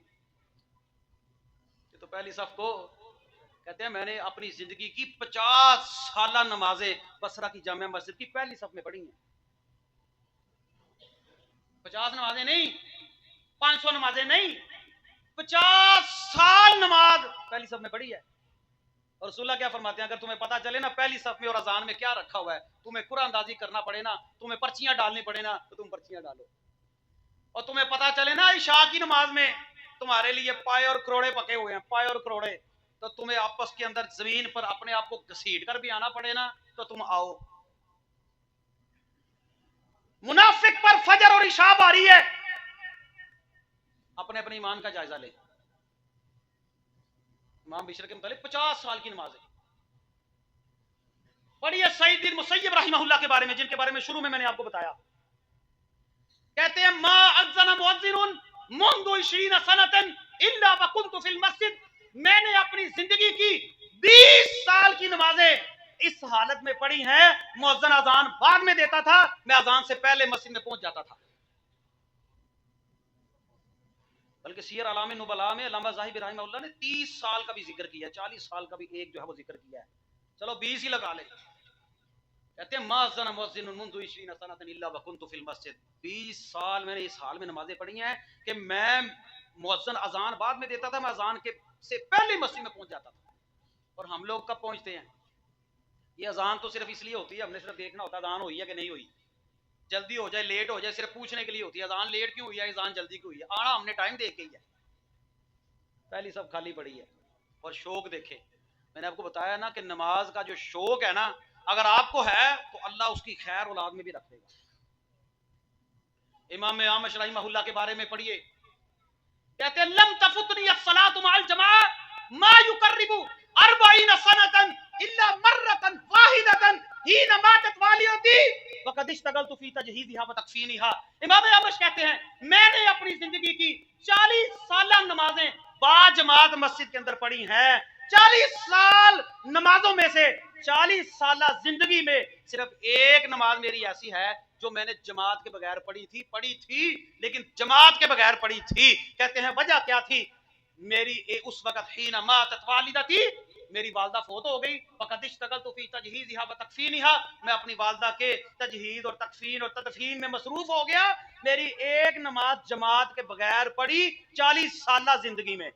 یہ تو پہلی صف کو، کہتے ہیں میں نے اپنی زندگی کی 50 سالہ نمازیں بصرہ کی جامع مسجد کی پہلی صف میں پڑھی ہیں، 50 نمازیں نہیں، 500 نمازیں نہیں، 50 سال نماز پہلی صف میں پڑھی ہے۔ اور رسول اللہ کیا فرماتے ہیں، اگر تمہیں پتا چلے نا پہلی صف میں اور اذان میں کیا رکھا ہوا ہے، تمہیں قرآن اندازی کرنا پڑے نا، تمہیں پرچیاں ڈالنی پڑے نا، تو تم پرچیاں ڈالو، اور تمہیں پتا چلے نا عشاء کی نماز میں تمہارے لیے پائے اور کروڑے پکے ہوئے ہیں، پائے اور کروڑے، تو تمہیں آپس کے اندر زمین پر اپنے آپ کو گھسیٹ کر بھی آنا پڑے نا، تو تم آؤ۔ منافق پر فجر اور عشاء باری ہے، اپنے اپنے ایمان کا جائزہ لے۔ امام بشر کے متعلق 50 سال کی نماز ہے پڑھیے سعید بن مسیب رحمہ اللہ کے بارے میں، جن کے بارے میں شروع میں نے آپ کو بتایا، کہتے ہیں ما اذن مؤذن منذ 20 سنة الا وكنت في المسجد، میں نے اپنی زندگی کی 20 سال کی نمازیں اس حالت میں پڑھی ہیں، مؤذن اذان بعد میں دیتا تھا، میں اذان سے پہلے مسجد میں پہنچ جاتا تھا۔ بلکہ سیر اعلام نبلاء میں علامہ ذاہب رحمہ اللہ نے 30 سال کا بھی ذکر کیا ہے، 40 سال کا بھی ایک جو ہے وہ ذکر کیا ہے، چلو 20 ہی لگا لیں۔ کہتے ہیں ما اذن مؤذن منذ 20 سنة الا وكنت في المسجد، 20 سال میں نے اس حال میں نمازیں پڑھی ہیں کہ میں مؤذن اذان بعد میں دیتا تھا، میں اذان کے سے پہلے مسجد میں پہنچ جاتا تھا۔ اور ہم لوگ کب پہنچتے ہیں؟ یہ اذان تو صرف اس لیے ہوتی ہے، ہم نے صرف دیکھنا ہوتا ہے اذان ہوئی ہے کہ نہیں ہوئی، جلدی ہو جائے لیٹ ہو جائے صرف پوچھنے کے لیے ہوتی ہے، اذان لیٹ کیوں ہوئی ہے، اذان جلدی کیوں ہوئی ہے، آنا ہم نے ٹائم دیکھ کے ہی ہے۔ پہلی سب خالی پڑی ہے، اور شوق دیکھے، میں نے آپ کو بتایا نا کہ نماز کا جو شوق ہے نا، اگر آپ کو ہے تو اللہ اس کی خیر اولاد میں بھی رکھ دے گا۔ امام احمد رحمہ اللہ کے بارے میں پڑھیے، کہتے ہیں لم تفتنی الصلاۃ مع الجماعہ ما یقرب 40 سنة الا مرة واحدة حين ماتت والدتی وقد اشتغلت في تجهيزها وتكفينها۔ امام احمد کہتے ہیں میں نے اپنی زندگی کی 40 سالہ نمازیں با جماعت مسجد کے اندر پڑھی ہیں، 40 سال نمازوں میں سے 40 سالہ زندگی میں صرف ایک نماز میری ایسی ہے جو میں نے جماعت کے بغیر پڑھی تھی لیکن جماعت کے بغیر پڑھی تھی۔ کہتے ہیں وجہ کیا تھی؟ میری اس وقت حین ماتت والدتی، میری والدہ فوت ہو گئی، فقد اشتغلت فی تجہیزها وتکفینها، میں اپنی والدہ کے تجہیز اور تکفین اور تدفین میں مصروف ہو گیا، میری ایک نماز جماعت کے بغیر پڑھی 40 سالہ زندگی میں۔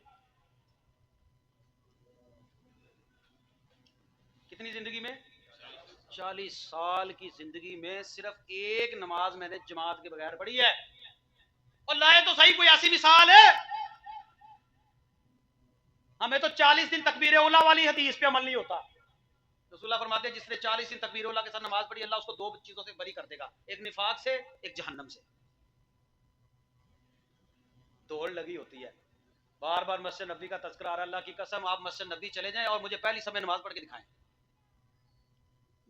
کتنی زندگی میں؟ 40 سال کی زندگی میں صرف ایک نماز میں نے جماعت کے بغیر پڑھی ہے۔ اور لائے تو صحیح کوئی ایسی مثال ہے، ہمیں تو 40 دن تکبیر اولا والی حدیث پہ عمل نہیں ہوتا۔ رسول اللہ فرماتے ہیں جس نے 40 دن تکبیر اولا کے ساتھ نماز پڑھی اللہ اس کو 2 چیزوں سے بری کر دے گا، ایک نفاق سے، ایک جہنم سے۔ دوڑ لگی ہوتی ہے، بار بار مسجد نبی کا تذکرہ آ رہا ہے، اللہ کی قسم آپ مسجد نبی چلے جائیں اور مجھے پہلی صف میں نماز پڑھ کے دکھائیں۔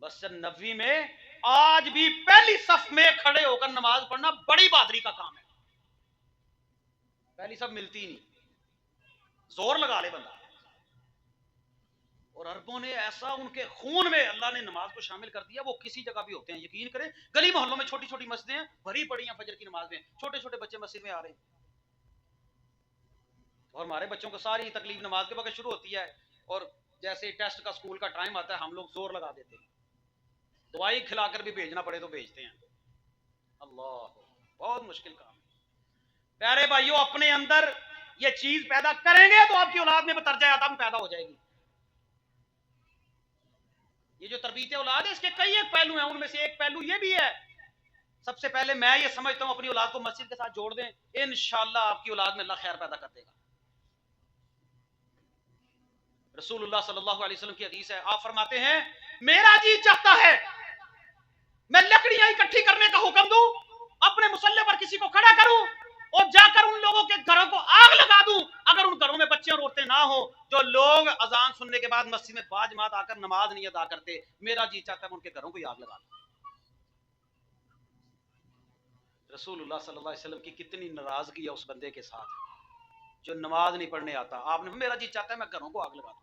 مسجد نبوی میں آج بھی پہلی صف میں کھڑے ہو کر نماز پڑھنا بڑی بہادری کا کام ہے، پہلی صف ملتی نہیں، زور لگا لے بندہ۔ اور عربوں نے ایسا ان کے خون میں اللہ نے نماز کو شامل کر دیا، وہ کسی جگہ بھی ہوتے ہیں، یقین کریں گلی محلوں میں چھوٹی چھوٹی مسجدیں ہیں بھری پڑی ہیں فجر کی نماز میں، چھوٹے چھوٹے بچے مسجد میں آ رہے ہیں، اور ہمارے بچوں کو ساری تکلیف نماز کے وقت شروع ہوتی ہے، اور جیسے ٹیسٹ کا اسکول کا ٹائم آتا ہے ہم لوگ زور لگا دیتے ہیں، دوائی کھلا کر بھی بھیجنا پڑے تو بھیجتے ہیں۔ اللہ، بہت مشکل کام ہے۔ پیارے بھائیوں اپنے اندر یہ چیز پیدا کریں گے تو آپ کی اولاد میں بترجہ عدم پیدا ہو جائے گی۔ یہ جو تربیت اولاد ہے اس کے کئی ایک پہلو ہیں، ان میں سے ایک پہلو یہ بھی ہے، سب سے پہلے میں یہ سمجھتا ہوں اپنی اولاد کو مسجد کے ساتھ جوڑ دیں، انشاءاللہ آپ کی اولاد میں اللہ خیر پیدا کر دے گا۔ رسول اللہ صلی اللہ علیہ وسلم کی حدیث ہے، آپ فرماتے ہیں میرا جی چاہتا ہے میں لکڑیاں اکٹھی کرنے کا حکم دوں، اپنے مصلی پر کسی کو کھڑا کروں اور جا کر ان لوگوں کے گھروں کو آگ لگا دوں، اگر ان گھروں میں بچے اور عورتیں نہ ہوں جو لوگ اذان سننے کے بعد مسجد میں باجماعت آ کر نماز نہیں ادا کرتے، میرا جی چاہتا ہے میں ان کے گھروں کو آگ لگا دوں۔ رسول اللہ صلی اللہ علیہ وسلم کی کتنی ناراضگی ہے اس بندے کے ساتھ جو نماز نہیں پڑھنے آتا، آپ نے میرا جی چاہتا ہے میں گھروں کو آگ لگا دوں۔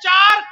4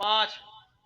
5,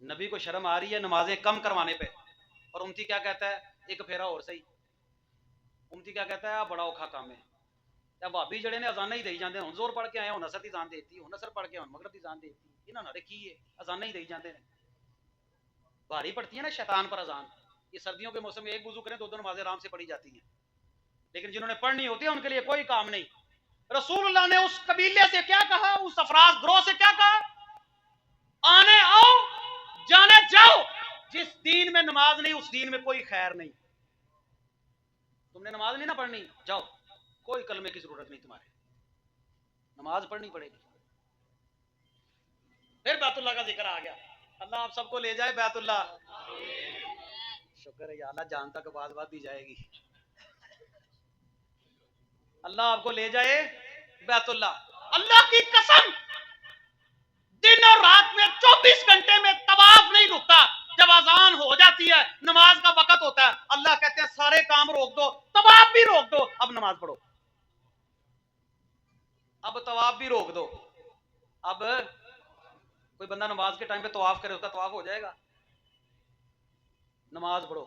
نبی کو شرم آ رہی ہے نمازیں کم کروانے پہ، اور امتی کیا کہتا ہے؟ ایک پھیرا اور صحیح، امتی کیا کہتا ہے؟ بڑا اوکھا کام ہے، یا بھابی جڑے نے اذان ہی دئی جاندے ہن زور پڑھ کے آئے ہن اثر دی جان دیتی ہن اثر پڑھ کے ہن مغرب دی جان دیتی، انہاں نے کی ہے اذان ہی دئی جاندے نے، بھاری پڑتی ہے نا شیطان پر اذان، یہ سردیوں کے موسم میں ایک وضو کریں دو نمازیں آرام سے پڑھی جاتی ہیں، لیکن جنہوں نے پڑھنی ہوتی ہے ان کے لیے کوئی کام نہیں۔ رسول اللہ نے اس قبیلے سے کیا کہا، اس افراز گروہ سے کیا کہا؟ آنے آؤ جانے جاؤ، جس دین میں نماز نہیں اس دین میں کوئی خیر نہیں، تم نے نماز نہیں نہ پڑھنی، جاؤ، کوئی کلمے کی ضرورت نہیں تمہارے، نماز پڑھنی پڑے گی۔ پھر بیت اللہ کا ذکر آ گیا، اللہ آپ سب کو لے جائے بیت اللہ، شکر ہے یا اللہ، جان تک آواز بات دی جائے گی، اللہ آپ کو لے جائے بیت اللہ۔ اللہ کی قسم دن اور رات میں 24 گھنٹے میں طواف نہیں رکتا، جب اذان ہو جاتی ہے نماز کا وقت ہوتا ہے اللہ کہتے ہیں سارے کام روک دو، طواف بھی روک دو، اب نماز پڑھو، اب طواف بھی روک دو، اب کوئی بندہ نماز کے ٹائم پہ طواف کرے اس کا طواف ہو جائے گا؟ نماز پڑھو،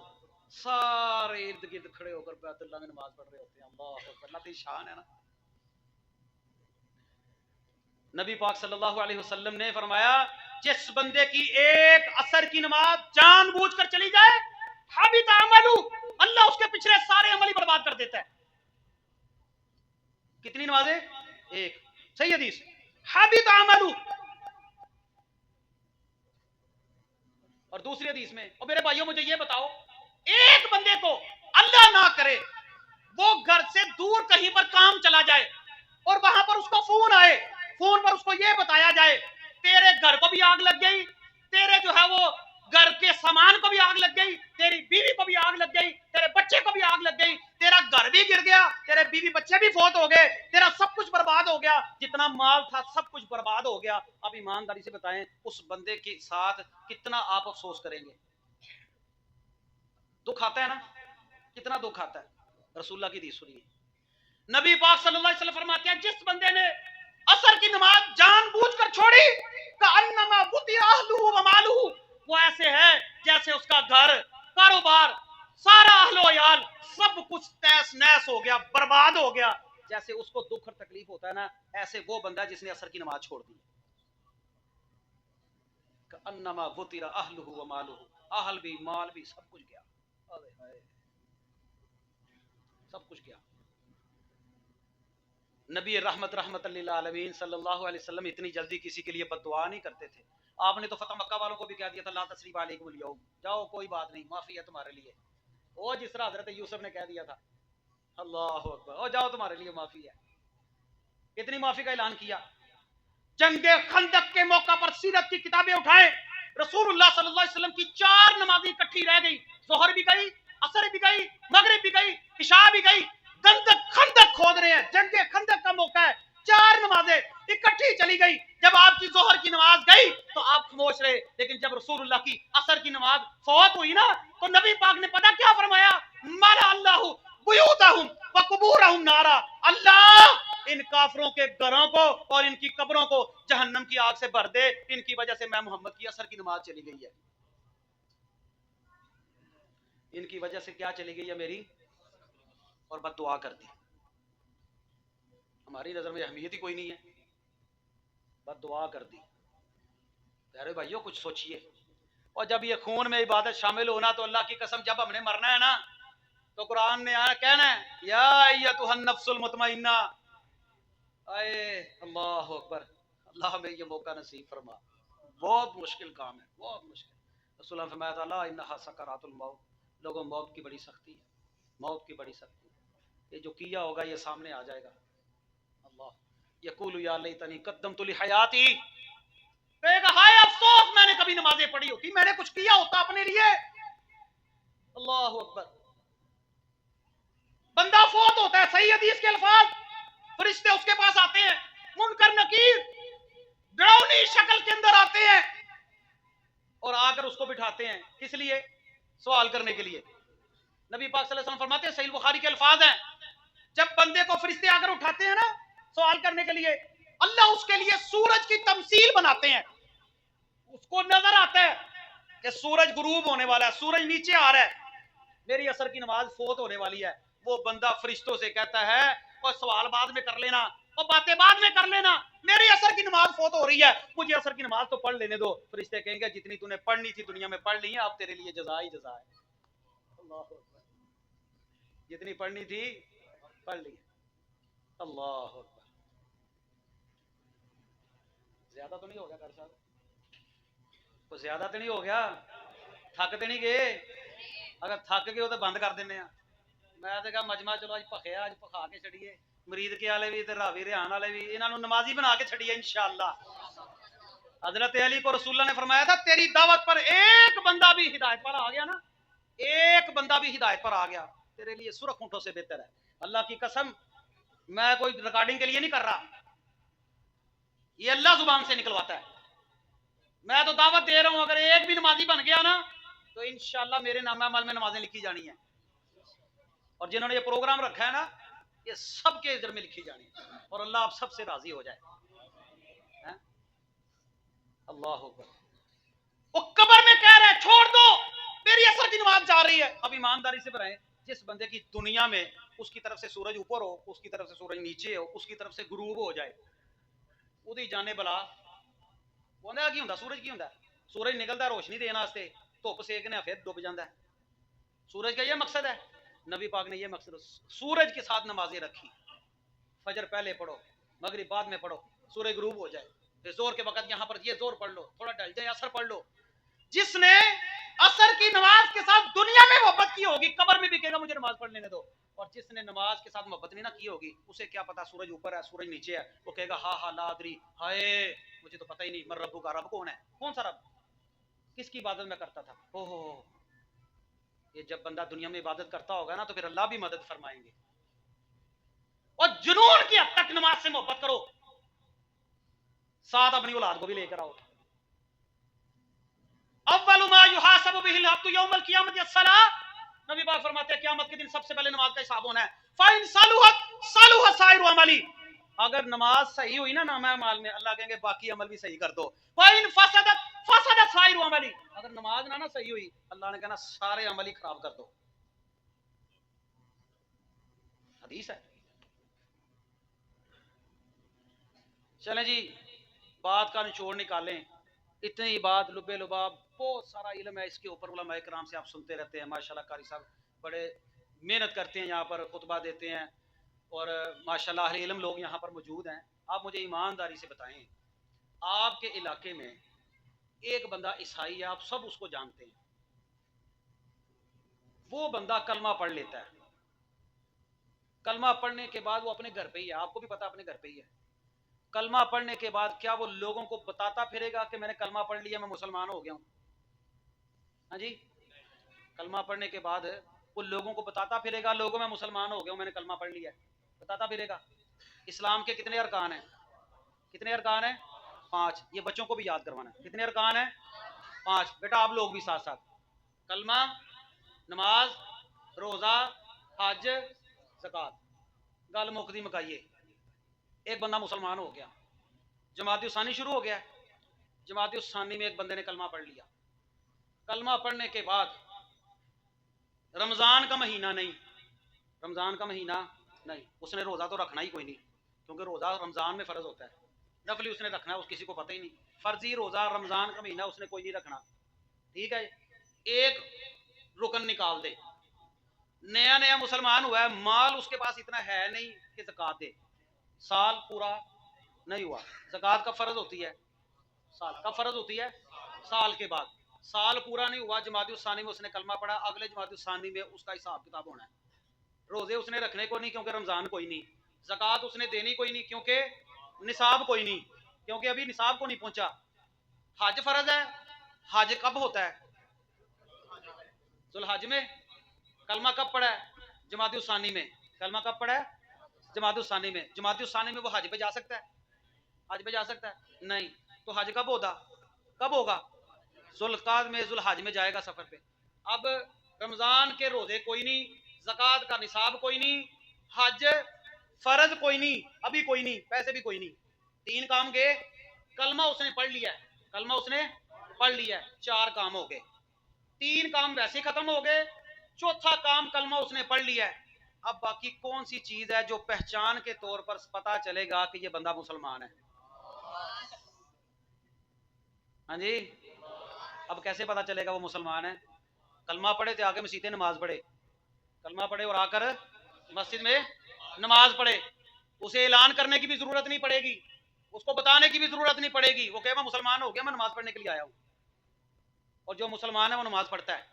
سارے ارد گرد کھڑے ہو کر بیت اللہ میں نماز پڑھ رہے ہوتے ہیں، اللہ اکبر، اللہ کی شان ہے نا۔ نبی پاک صلی اللہ علیہ وسلم نے فرمایا جس بندے کی ایک عصر کی نماز جان بوجھ کر چلی جائے حبط عملو، اللہ اس کے پچھلے سارے عمل ہی برباد کر دیتا ہے۔ کتنی نمازیں؟ ایک، صحیح حدیث، حبط عملو۔ اور دوسری حدیث میں، اور میرے بھائیوں مجھے یہ بتاؤ، ایک بندے کو اللہ نہ کرے وہ گھر سے دور کہیں پر کام چلا جائے اور وہاں پر اس کو فون آئے، فون پر اس کو یہ بتایا جائے تیرے گھر کو بھی آگ لگ گئی، تیرے جو ہے وہ گھر کے سامان کو بھی آگ لگ گئی، تیری بیوی کو بھی آگ لگ گئی، تیرے بچے کو بھی آگ لگ گئی، تیرا گھر بھی گر گیا، تیرے بیوی بچے بھی فوت ہو گئے، تیرا سب کچھ برباد ہو گیا، جتنا مال تھا سب کچھ برباد ہو گیا، اب ایمانداری سے بتائیں اس بندے کے ساتھ کتنا آپ افسوس کریں گے؟ دکھ آتا ہے نا، کتنا دکھ آتا ہے۔ رسول اللہ کی حدیث سنیے، نبی پاک صلی اللہ علیہ وسلم فرماتے ہیں جس بندے نے عصر کی نماز جان بوجھ کر چھوڑی کأنما وطئ اہلہ ومالہ، وہ ایسے ہے جیسے اس کا گھر، کاروبار، سارا اہل و عیال سب کچھ تیس نیس ہو گیا، برباد ہو گیا، جیسے اس کو دکھ اور تکلیف ہوتا ہے نا، ایسے وہ بندہ جس نے عصر کی نماز چھوڑ دی، کأنما وطئ اہلہ ومالہ، اہل بھی مال بھی سب کچھ گیا، سب کچھ گیا۔ نبی رحمت للعالمین صلی اللہ علیہ وسلم اتنی جلدی کسی کے لیے بد دعا نہیں کرتے تھے، آپ نے تو فتح مکہ والوں کو بھی کہہ دیا تھا لا تثریب علیکم اليوم، جاؤ کوئی بات نہیں، معافی ہے تمہارے لیے، وہ جس طرح حضرت یوسف نے کہہ دیا تھا، اللہ اکبر، او جاؤ تمہارے لیے معافی ہے، اتنی معافی کا اعلان کیا۔ جنگ خندق کے موقع پر سیرت کی کتابیں اٹھائیں، رسول اللہ صلی اللہ علیہ وسلم کی 4 نمازیں اکٹھی رہ گئی، ظہر بھی گئی، عصر بھی گئی، مغرب بھی گئی، عشاء بھی گئی، خندق کھود رہے ہیں، جنگ خندق کا موقع ہے، 4 نمازیں اکٹھی چلی گئی، جب آپ کی ظہر کی نماز گئی تو آپ خاموش رہے، لیکن جب رسول اللہ کی عصر کی نماز فوت ہوئی نا تو نبی پاک نے پتہ کیا فرمایا، مالا اللہ بیوتہم وقبورہم نارا، اللہ ان کافروں کے گھروں کو اور ان کی قبروں کو جہنم کی آگ سے بھر دے، ان کی وجہ سے میں محمد کی عصر کی نماز چلی گئی ہے، ان کی وجہ سے کیا چلی گئی ہے میری، اور بد دعا کر دی۔ ہماری نظر میں اہمیت ہی کوئی نہیں ہے، بد دعا کر دی۔ پیارے بھائیوں کچھ سوچئے، اور جب یہ خون میں عبادت شامل ہونا تو اللہ کی قسم جب ہم نے مرنا ہے نا تو قرآن نے کہنا ہے یا ایتھا النفس المطمئنہ، اے اللہ اکبر، اللہ ہمیں یہ موقع نصیب فرما، بہت مشکل کام ہے، بہت مشکل۔ رسول اللہ فرمایا تھا لا انہا سکرات الموت، لوگوں موت کی بڑی سختی ہے، موت کی بڑی سختی ہے، یہ جو کیا ہوگا یہ سامنے آ جائے گا۔ اللہ یقول یا لیتنی قدمت لحیاتی، کہے گا ہائے افسوس میں نے کبھی نمازیں پڑھی ہوتی، میں نے کچھ کیا ہوتا اپنے لیے، اللہ اکبر۔ بندہ فوت ہوتا ہے، صحیح حدیث کے الفاظ، فرشتے اس کے پاس آتے ہیں، منکر نکیر ڈراؤنی شکل کے اندر آتے ہیں اور آ کر اس کو بٹھاتے ہیں، کس لیے؟ سوال کرنے کے لیے۔ نبی پاک صلی اللہ علیہ وسلم فرماتے ہیں، صحیح بخاری کے الفاظ ہیں، جب بندے کو فرشتے آ کر اٹھاتے ہیں نا سوال کرنے کے لیے، اللہ اس کے لیے سورج کی تمثیل بناتے ہیں، اس کو نظر آتا ہے کہ سورج غروب ہونے والا ہے, سورج نیچے آ رہا ہے, میری عصر کی نماز فوت ہونے والی ہے, وہ بندہ فرشتوں سے کہتا ہے اور سوال بعد میں کر لینا اور باتیں بعد میں کر لینا, میری عصر کی نماز فوت ہو رہی ہے, مجھے عصر کی نماز تو پڑھ لینے دو. فرشتے کہیں گے جتنی تو نے پڑھنی تھی دنیا میں پڑھ لی ہے, اب تیرے لیے جزا ہی جزا ہے. اللہ اکبر, جتنی پڑھنی تھی پڑھ لی. اللہ اکبر. زیادہ تو نہیں ہو گیا ڈاکٹر صاحب, تو زیادہ تو نہیں ہو گیا, تھک تو نہیں گئے؟ اگر تھک گئے ہو تو بند کر دینے. میں تو کہا مجمع چلو اج پکیا, اج پکا کے چڑیے, مرید کے والے بھی تے راوی ریحان والے بھی, انہاں نوں نمازی بنا کے چڑیے انشاءاللہ. حضرت علی کو رسول اللہ نے فرمایا تھا تیری دعوت پر ایک بندہ بھی ہدایت پر آ گیا نا, ایک بندہ بھی ہدایت پر آ گیا, تیرے لیے سرخ اونٹوں سے بہتر ہے. اللہ کی قسم میں کوئی ریکارڈنگ کے لیے نہیں کر رہا, یہ اللہ زبان سے نکلواتا ہے. میں تو دعوت دے رہا ہوں, اگر ایک بھی نمازی بن گیا نا تو انشاءاللہ میرے نامہ عمل میں نمازیں لکھی جانی ہیں, اور جنہوں نے یہ پروگرام رکھا ہے نا یہ سب کے ادھر میں لکھی جانی ہے, اور اللہ آپ سب سے راضی ہو جائے. اللہ اکبر. وہ قبر میں کہہ رہے چھوڑ دو میری عصر کی نماز جا رہی ہے. اب ایمانداری سے بتائیں, جس بندے کی دنیا میں اس کی طرف سے سورج اوپر ہو, اس کی طرف سے سورج نیچے ہو, اس کی طرف سے غروب ہو جائے, وہی جانے بلا وہ کی ہوندا, سورج کی ہوندا, سورج نکلتا ہے روشنی دینے واسطے, دھوپ سیکنے پھر ڈوب جاتا ہے. سورج کا یہ مقصد ہے, نبی پاک نے یہ مقصد سورج کے ساتھ نمازیں رکھی, فجر پہلے پڑھو, مغرب بعد میں پڑھو, سورج غروب ہو جائے, پھر زور کے وقت یہاں پر یہ زور پڑھ لو, تھوڑا ڈل جائے اثر پڑھ لو. جس نے اثر کی نماز کے ساتھ دنیا میں محبت کی ہوگی قبر میں بھی کہے گا مجھے نماز پڑھ لینے دو, اور جس نے نماز کے ساتھ محبت نہیں نہ کی ہوگی اسے کیا پتا سورج اوپر ہے سورج نیچے ہے, وہ کہے گا ہاں ہاں لا ادری, ہائے مجھے تو پتہ ہی نہیں, من ربو کا, رب کون ہے, کون سا رب, کس کی عبادت میں کرتا تھا. او ہو, یہ جب بندہ دنیا میں عبادت کرتا ہوگا نا تو پھر اللہ بھی مدد فرمائیں گے. اور جنون کی حد تک نماز سے محبت کرو, ساتھ اپنی اولاد کو بھی لے کر آؤ. اول ما یحاسب به العبد یوم القیامت الصلاۃ, نبی پاک فرماتے ہیں قیامت کے دن سب سے پہلے نماز کا حساب ہونا ہے. فَإِن صَلُحَتْ صَلُحَ سائر عملی, اگر نماز صحیح ہوئی نا نامہ اعمال میں, اللہ کہیں گے باقی عمل بھی صحیح کر دو. وَإِن فَسَدَتْ فَسَدَ سائر عملی, اگر نماز نہ صحیح ہوئی اللہ نے کہنا سارے عمل ہی خراب کر دو. حدیث ہے. چلیں جی بات کا نچوڑ نکالیں, اتنی بات لبے لباب بہت سارا علم ہے اس کے اوپر, علماء کرام سے آپ سنتے رہتے ہیں, ماشاءاللہ قاری صاحب بڑے محنت کرتے ہیں, یہاں پر خطبہ دیتے ہیں, اور ماشاءاللہ اہل علم لوگ یہاں پر موجود ہیں. آپ مجھے ایمانداری سے بتائیں, آپ کے علاقے میں ایک بندہ عیسائی ہے, آپ سب اس کو جانتے ہیں, وہ بندہ کلمہ پڑھ لیتا ہے, کلمہ پڑھنے کے بعد وہ اپنے گھر پہ ہی ہے, آپ کو بھی پتا اپنے گھر پہ ہی ہے, کلمہ پڑھنے کے بعد کیا وہ لوگوں کو بتاتا پھرے گا کہ میں نے کلمہ پڑھ لیا میں مسلمان ہو گیا ہوں؟ ہاں جی, کلمہ پڑھنے کے بعد وہ لوگوں کو بتاتا پھرے گا لوگوں میں مسلمان ہو گیا ہوں, میں نے کلمہ پڑھ لیا, بتاتا پھرے گا؟ اسلام کے کتنے ارکان ہیں؟ کتنے ارکان ہیں؟ 5. یہ بچوں کو بھی یاد کروانا ہے, کتنے ارکان ہیں؟ 5. بیٹا آپ لوگ بھی ساتھ ساتھ, کلمہ, نماز, روزہ, حج, زکات. گل مکدی مکائیے, ایک بندہ مسلمان ہو گیا, جماعت ثانی شروع ہو گیا, جماعت ثانی میں ایک بندے نے کلمہ پڑھ لیا, کلمہ پڑھنے کے بعد رمضان کا مہینہ نہیں, رمضان کا مہینہ نہیں, اس نے روزہ تو رکھنا ہی کوئی نہیں, کیونکہ روزہ رمضان میں فرض ہوتا ہے, نفلی اس نے رکھنا ہے, اس کسی کو پتہ ہی نہیں, فرضی روزہ رمضان کا مہینہ اس نے کوئی نہیں رکھنا. ٹھیک ہے, ایک رکن نکال دے, نیا نیا مسلمان ہوا ہے, مال اس کے پاس اتنا ہے نہیں کہ زکات دے, سال پورا نہیں ہوا, زکات کا فرض ہوتی ہے, سال کا فرض ہوتی ہے, سال کے بعد, سال پورا نہیں ہوا, جماعت الثانی میں اس نے کلمہ پڑھا, اگلے جماعت الثانی میں اس کا حساب کتاب ہونا ہے. روزے اس نے رکھنے کو نہیں کیونکہ رمضان کوئی نہیں, زکات اس نے دینی کوئی نہیں کیونکہ نصاب کوئی نہیں, کیونکہ ابھی نصاب کو نہیں پہنچا. حج فرض ہے, حج کب ہوتا ہے؟ ذوالحج میں. کلمہ کب پڑھا ہے؟ جماعت الثانی میں. کلمہ کب پڑھا ہے؟ جماعت الثانی میں. جماعت الثانی میں وہ حج پہ جا سکتا ہے؟ حج پہ جا سکتا ہے؟ نہیں. تو حج کب ہوگا؟ کب ہوگا؟ ذوالقعدہ میں, ذوالحج میں جائے گا سفر پہ. اب رمضان کے روزے کوئی نہیں, زکات کا نصاب کوئی نہیں, حج فرض کوئی نہیں, ابھی کوئی نہیں, پیسے بھی کوئی نہیں, 3 کام گئے. کلمہ اس نے پڑھ لیا ہے, کلمہ اس نے پڑھ لیا ہے, 4 کام ہو گئے. 3 کام ویسے ختم ہو گئے، چوتھا کام کلمہ اس نے پڑھ لیا ہے. اب باقی کون سی چیز ہے جو پہچان کے طور پر پتا چلے گا کہ یہ بندہ مسلمان ہے؟ ہاں جی، اب کیسے پتا چلے گا وہ مسلمان ہے؟ کلمہ پڑھے تو آگے مسجد نماز پڑھے، کلمہ پڑھے اور آ کر مسجد میں نماز پڑھے. اسے اعلان کرنے کی بھی ضرورت نہیں پڑے گی، اس کو بتانے کی بھی ضرورت نہیں پڑے گی. وہ کہ میں مسلمان ہو گیا، میں نماز پڑھنے کے لیے آیا ہوں. اور جو مسلمان ہے وہ نماز پڑھتا ہے.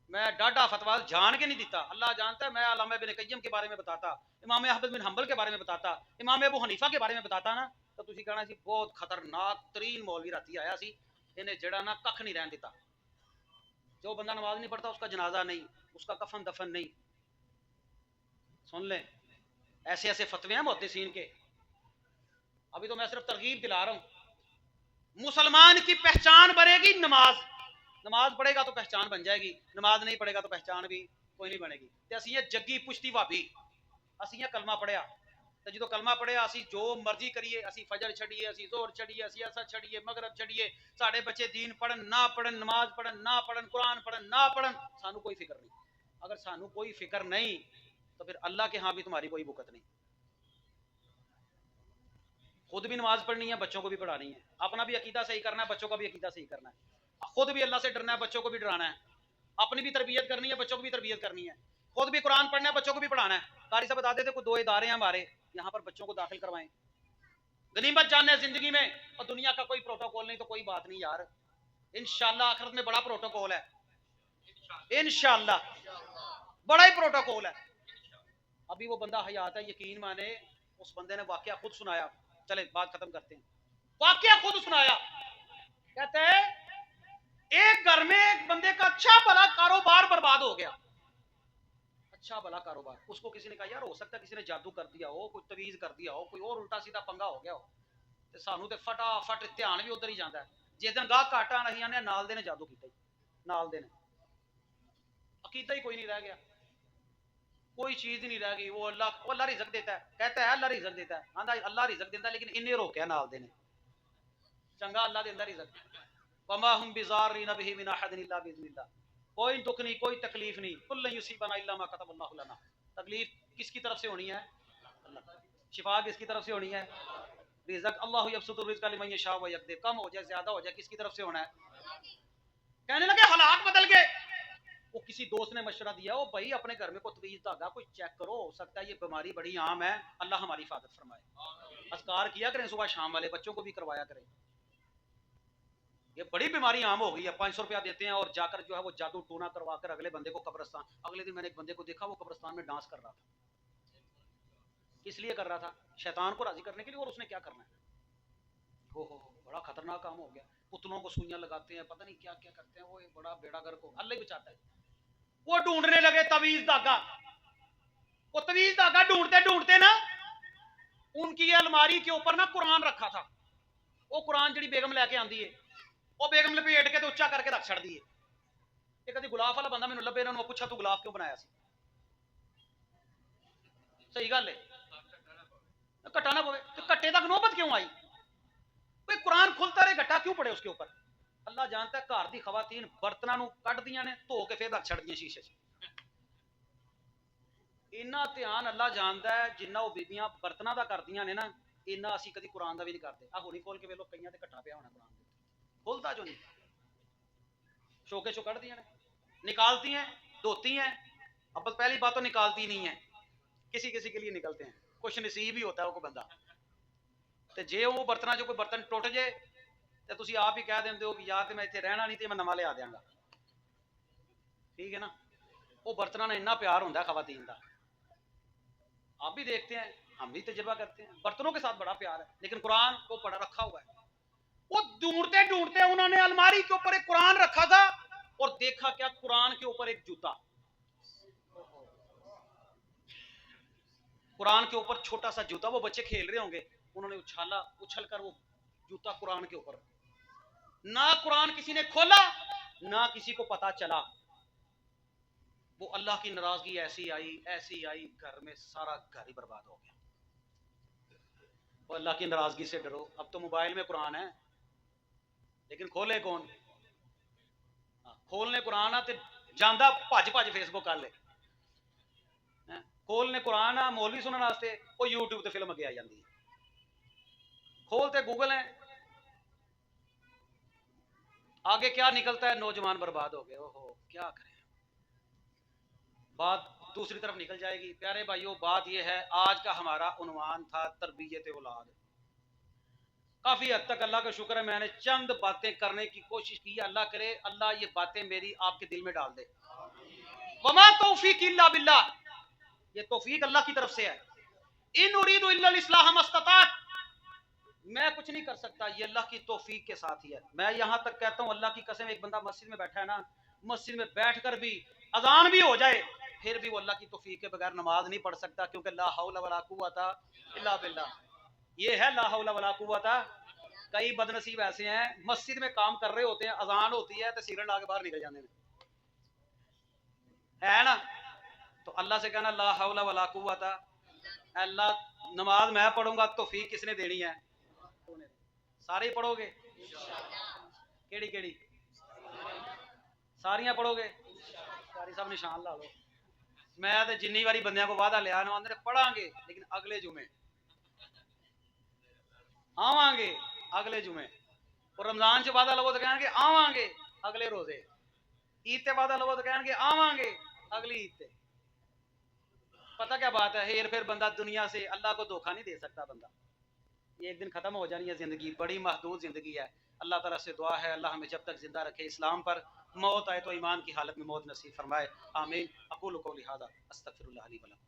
میں ڈاڈا فتوا جان کے نہیں دیتا، اللہ جانتا ہے. میں علامہ ابن قیم کے بارے میں بتاتا، امام احمد بن حنبل کے بارے میں بتاتا، امام ابو حنیفہ کے بارے میں بتاتا نا، تو تسی کہنا سی بہت خطرناک ترین مولوی راتی آیا سی، انہیں جڑا نا ککھ نہیں رہن دیتا. جو بندہ نماز نہیں پڑھتا اس کا جنازہ نہیں، اس کا کفن دفن نہیں. سن لیں، ایسے ایسے فتوے ہیں محدثین کے. ابھی تو میں صرف ترغیب دلا رہا ہوں. مسلمان کی پہچان بنے گی نماز. نماز پڑھے گا تو پہچان بن جائے گی، نماز نہیں پڑھے گا تو پہچان بھی کوئی نہیں بنے گی. تے اسی یہ جگی پشتی بھابی، اسی یہ کلمہ پڑھیا تے جدو کلمہ پڑھیا اسی جو مرضی کریے، اسی فجر چھڑیے، اسی ظہر چھڑیے، اسی عصر چھڑیے، مغرب چھڑیے، ساڈے بچے دین پڑھن نہ پڑھن، نماز پڑھن نہ پڑھن، قرآن پڑھن نہ پڑھن، سانو کوئی فکر نہیں. اگر سانو کوئی فکر نہیں تو پھر اللہ کے ہاں بھی تمہاری کوئی بکت نہیں. خود بھی نماز پڑھنی ہے، بچوں کو بھی پڑھانی ہے، اپنا بھی عقیدہ صحیح کرنا ہے، بچوں کا بھی عقیدہ صحیح کرنا ہے. خود بھی اللہ سے ڈرنا ہے، بچوں کو بھی ڈرانا ہے. اپنی بھی تربیت کرنی ہے، بچوں کو بھی تربیت کرنی ہے. خود بھی قرآن پڑھنا ہے، بچوں کو بھی پڑھانا ہے. قاری صاحب بتاتے تھے کوئی 2 ادارے ہیں ہمارے، یہاں پر بچوں کو داخل کروائیں. غنیمت جاننے زندگی میں، اور دنیا کا کوئی پروٹوکول نہیں تو کوئی بات نہیں یار. انشاءاللہ آخرت میں بڑا پروٹوکول ہے، انشاءاللہ بڑا ہی پروٹوکول ہے. ابھی وہ بندہ حیات ہے، یقین مانے اس بندے نے واقعہ خود سنایا. چلے بات ختم کرتے ہیں. واقعہ خود سنایا، کہتے ہیں ایک گھر میں ایک بندے کا اچھا بھلا کاروبار برباد ہو گیا. اچھا بھلا کاروبار. اس کو کسی نے کہا یار ہو سکتا ہے کسی نے جادو کر دیا ہو، کوئی تویز کر دیا ہو، کوئی اور الٹا سیدھا پنگا ہو گیا ہو. تے سانو تے فٹافٹ دھیان بھی ادھر ہی جاندا ہے. جس دن گاہ گھٹ آنا ہی آنے نال دے نے جادو کیتا ہی، نال دے نے عقیدہ ہی کوئی نہیں رہ گیا، کوئی چیز نہیں رہ گئی. وہ اللہ رزق دیتا ہے، کہتا ہے اللہ رزق دیتا ہے، آندا اللہ رزق دیتا ہے، لیکن انہیں روکیا نال دے نے. چنگا اللہ دے اندر رزق، وما هم بزارین به من احد الا باذن اللہ. کوئی دکھ نہیں، کوئی تکلیف نہیں. کل یصیبنا الا ما كتب اللہ لنا. تکلیف کس کی طرف سے ہونی ہے؟ اللہ. شفا کس کی طرف سے ہونی ہے؟ رزق اللہ یبسط الرزق لمن یشاء ویقدر. کم ہو جائے زیادہ ہو جائے کس کی طرف سے ہونا ہے؟ کہنے لگے حالات بدل گئے. وہ کسی دوست نے مشورہ دیا، وہ بھائی اپنے گھر میں کوئی تویز دھاگا کوئی چیک کرو، ہو سکتا ہے یہ بیماری بڑی عام ہے، اللہ ہماری حفاظت فرمائے. اذکار کیا کریں صبح شام والے، بچوں کو بھی کروایا کریں. یہ بڑی بیماری عام ہو گئی ہے. 500 روپیہ دیتے ہیں اور جا کر جو ہے وہ جادو ٹونا کروا کر اگلے بندے کو قبرستان. اگلے دن میں نے ایک بندے کو دیکھا وہ قبرستان میں ڈانس کر رہا تھا. کس لیے کر رہا تھا؟ شیطان کو راضی کرنے کے لیے. اور اس نے کیا کرنا ہے؟ ہو بڑا خطرناک کام ہو گیا. پتلوں کو سوئیاں لگاتے ہیں، پتہ نہیں کیا کیا کرتے ہیں. وہ ایک بڑا بیڑا گرک ہو، اللہ ہی بچاتا ہے. وہ ڈھونڈنے لگے تویز دھاگا. وہ تویز دھاگا ڈھونڈتے ڈھونڈتے نا ان کی الماری کے اوپر نا قرآن رکھا تھا. وہ قرآن جڑی بیگم لے کے آندی ہے، وہ بیگم لپیٹ کے تو اچا کر کے رکھ چھڑ دیے. یہ کدی گلاف والا بندہ مینوں لبے، انہوں نے پوچھا تو گلاف کیوں بنایا سی؟ صحیح گل ہے، کٹا نہ پوے تو کٹے تک نوبت کیوں آئی؟ کوئی قرآن کھلتا رہے گٹا کیوں پڑے اس کے اوپر؟ اللہ جانتا ہے گھر دی خواتین برتناں نو کٹ دیاں نے، دھو کے پھر رکھ چھڑ دیاں شیشے چ. اینا دھیان اللہ جانتا ہے جنہ وہ بیبیاں برتناں دا کردیاں نے نا، اینا اسی کدی قرآن دا بھی نہیں کرتے. آ ہونی کھول کے ویلو کئیاں تے کٹا پیا ہونا قرآن دے، کھولتا جو نہیں. شوکے چو کٹ دیا نے، نکالتی ہیں، دھوتی ہیں. اب پہلی بات تو نکالتی نہیں ہے، کسی کسی کے لیے نکلتے ہیں، کچھ نصیب ہی ہوتا ہے وہ بندہ. تے جے وہ برتنا جو کوئی برتن ٹوٹ جائے تے تسی آپ ہی کہہ دیندے ہو کہ یا تے میں ایتھے رہنا نہیں تے میں نواں لیا دیاں گا. ٹھیک ہے نا؟ وہ برتنا نے اتنا پیار ہوتا ہے خواتین کا. آپ بھی دیکھتے ہیں، ہم بھی تجربہ کرتے ہیں، برتنوں کے ساتھ بڑا پیار ہے. لیکن قرآن کو پڑا رکھا ہوا ہے. وہ ڈھونڈتے ڈھونڈتے انہوں نے الماری کے اوپر ایک قرآن رکھا تھا اور دیکھا کیا قرآن کے اوپر ایک جوتا. قرآن کے اوپر چھوٹا سا جوتا. وہ بچے کھیل رہے ہوں گے، انہوں نے اچھالا، اچھل کر وہ جوتا قرآن کے اوپر. نہ قرآن کسی نے کھولا نہ کسی کو پتا چلا. وہ اللہ کی ناراضگی ایسی آئی گھر میں سارا گھر ہی برباد ہو گیا. وہ اللہ کی ناراضگی سے ڈرو. اب تو موبائل میں قرآن ہے لیکن کھولے کون؟ کھولنے قرآن تے جانا بھج بھج فیس بک کر لے، کھولنے قرآن مولوی سننے واسطے وہ یوٹیوب تے فلم اگے آ جاتی ہے، کھولتے گوگل ہیں، آگے کیا نکلتا ہے، نوجوان برباد ہو گئے، اوہو کیا کریں۔ بات دوسری طرف نکل جائے گی۔ پیارے بھائیوں، بات یہ ہے، آج کا ہمارا عنوان تھا تربیت اولاد۔ کافی حد تک اللہ کا شکر ہے میں نے چند باتیں کرنے کی کوشش کی، اللہ کرے اللہ یہ باتیں میری آپ کے دل میں ڈال دے۔ وما توفیق الا باللہ، یہ توفیق اللہ کی طرف سے ہے۔ ان اريد الا الاصلاح ما استطعت، میں کچھ نہیں کر سکتا، یہ اللہ کی توفیق کے ساتھ ہی ہے۔ میں یہاں تک کہتا ہوں اللہ کی قسم، ایک بندہ مسجد میں بیٹھا ہے نا، مسجد میں بیٹھ کر بھی اذان بھی ہو جائے پھر بھی وہ اللہ کی توفیق کے بغیر نماز نہیں پڑھ سکتا، کیونکہ لا حول ولا قوت الا باللہ، یہ ہے لا حول ولا قوت۔ کئی بدنصیب ایسے ہیں مسجد میں کام کر رہے ہوتے ہیں، اذان ہوتی ہے تو سیرن لا کے باہر نکل جانے ہے نا۔ تو اللہ سے کہنا لا حول ولا قوت، اللہ نماز میں پڑھوں گا توفیق کس نے دینی ہے؟ سارے ہی پڑھو گے؟ کیڑی کیڑی ساریاں پڑھو گے؟ ساری سب نشان لا لو۔ میں تے جنی واری بندیاں کو وعدہ لیا نا اندر پڑھاں گے، لیکن اگلے جمعے آواں گے، اگلے جمعے۔ اور رمضان چ وعدہ لو تو کہن گے آواں گے اگلے روزے، عید تے وعدہ لو تو کہن گے آواں گے اگلی عید تے۔ پتہ کیا بات ہے، ہیر پھر بندہ دنیا سے اللہ کو دھوکہ نہیں دے سکتا بندہ، یہ ایک دن ختم ہو جانی ہے زندگی، بڑی محدود زندگی ہے۔ اللہ تعالیٰ سے دعا ہے اللہ ہمیں جب تک زندہ رکھے اسلام پر، موت آئے تو ایمان کی حالت میں موت نصیب فرمائے، آمین۔ اقول قولی ھذا استغفر اللہ لی ولکم۔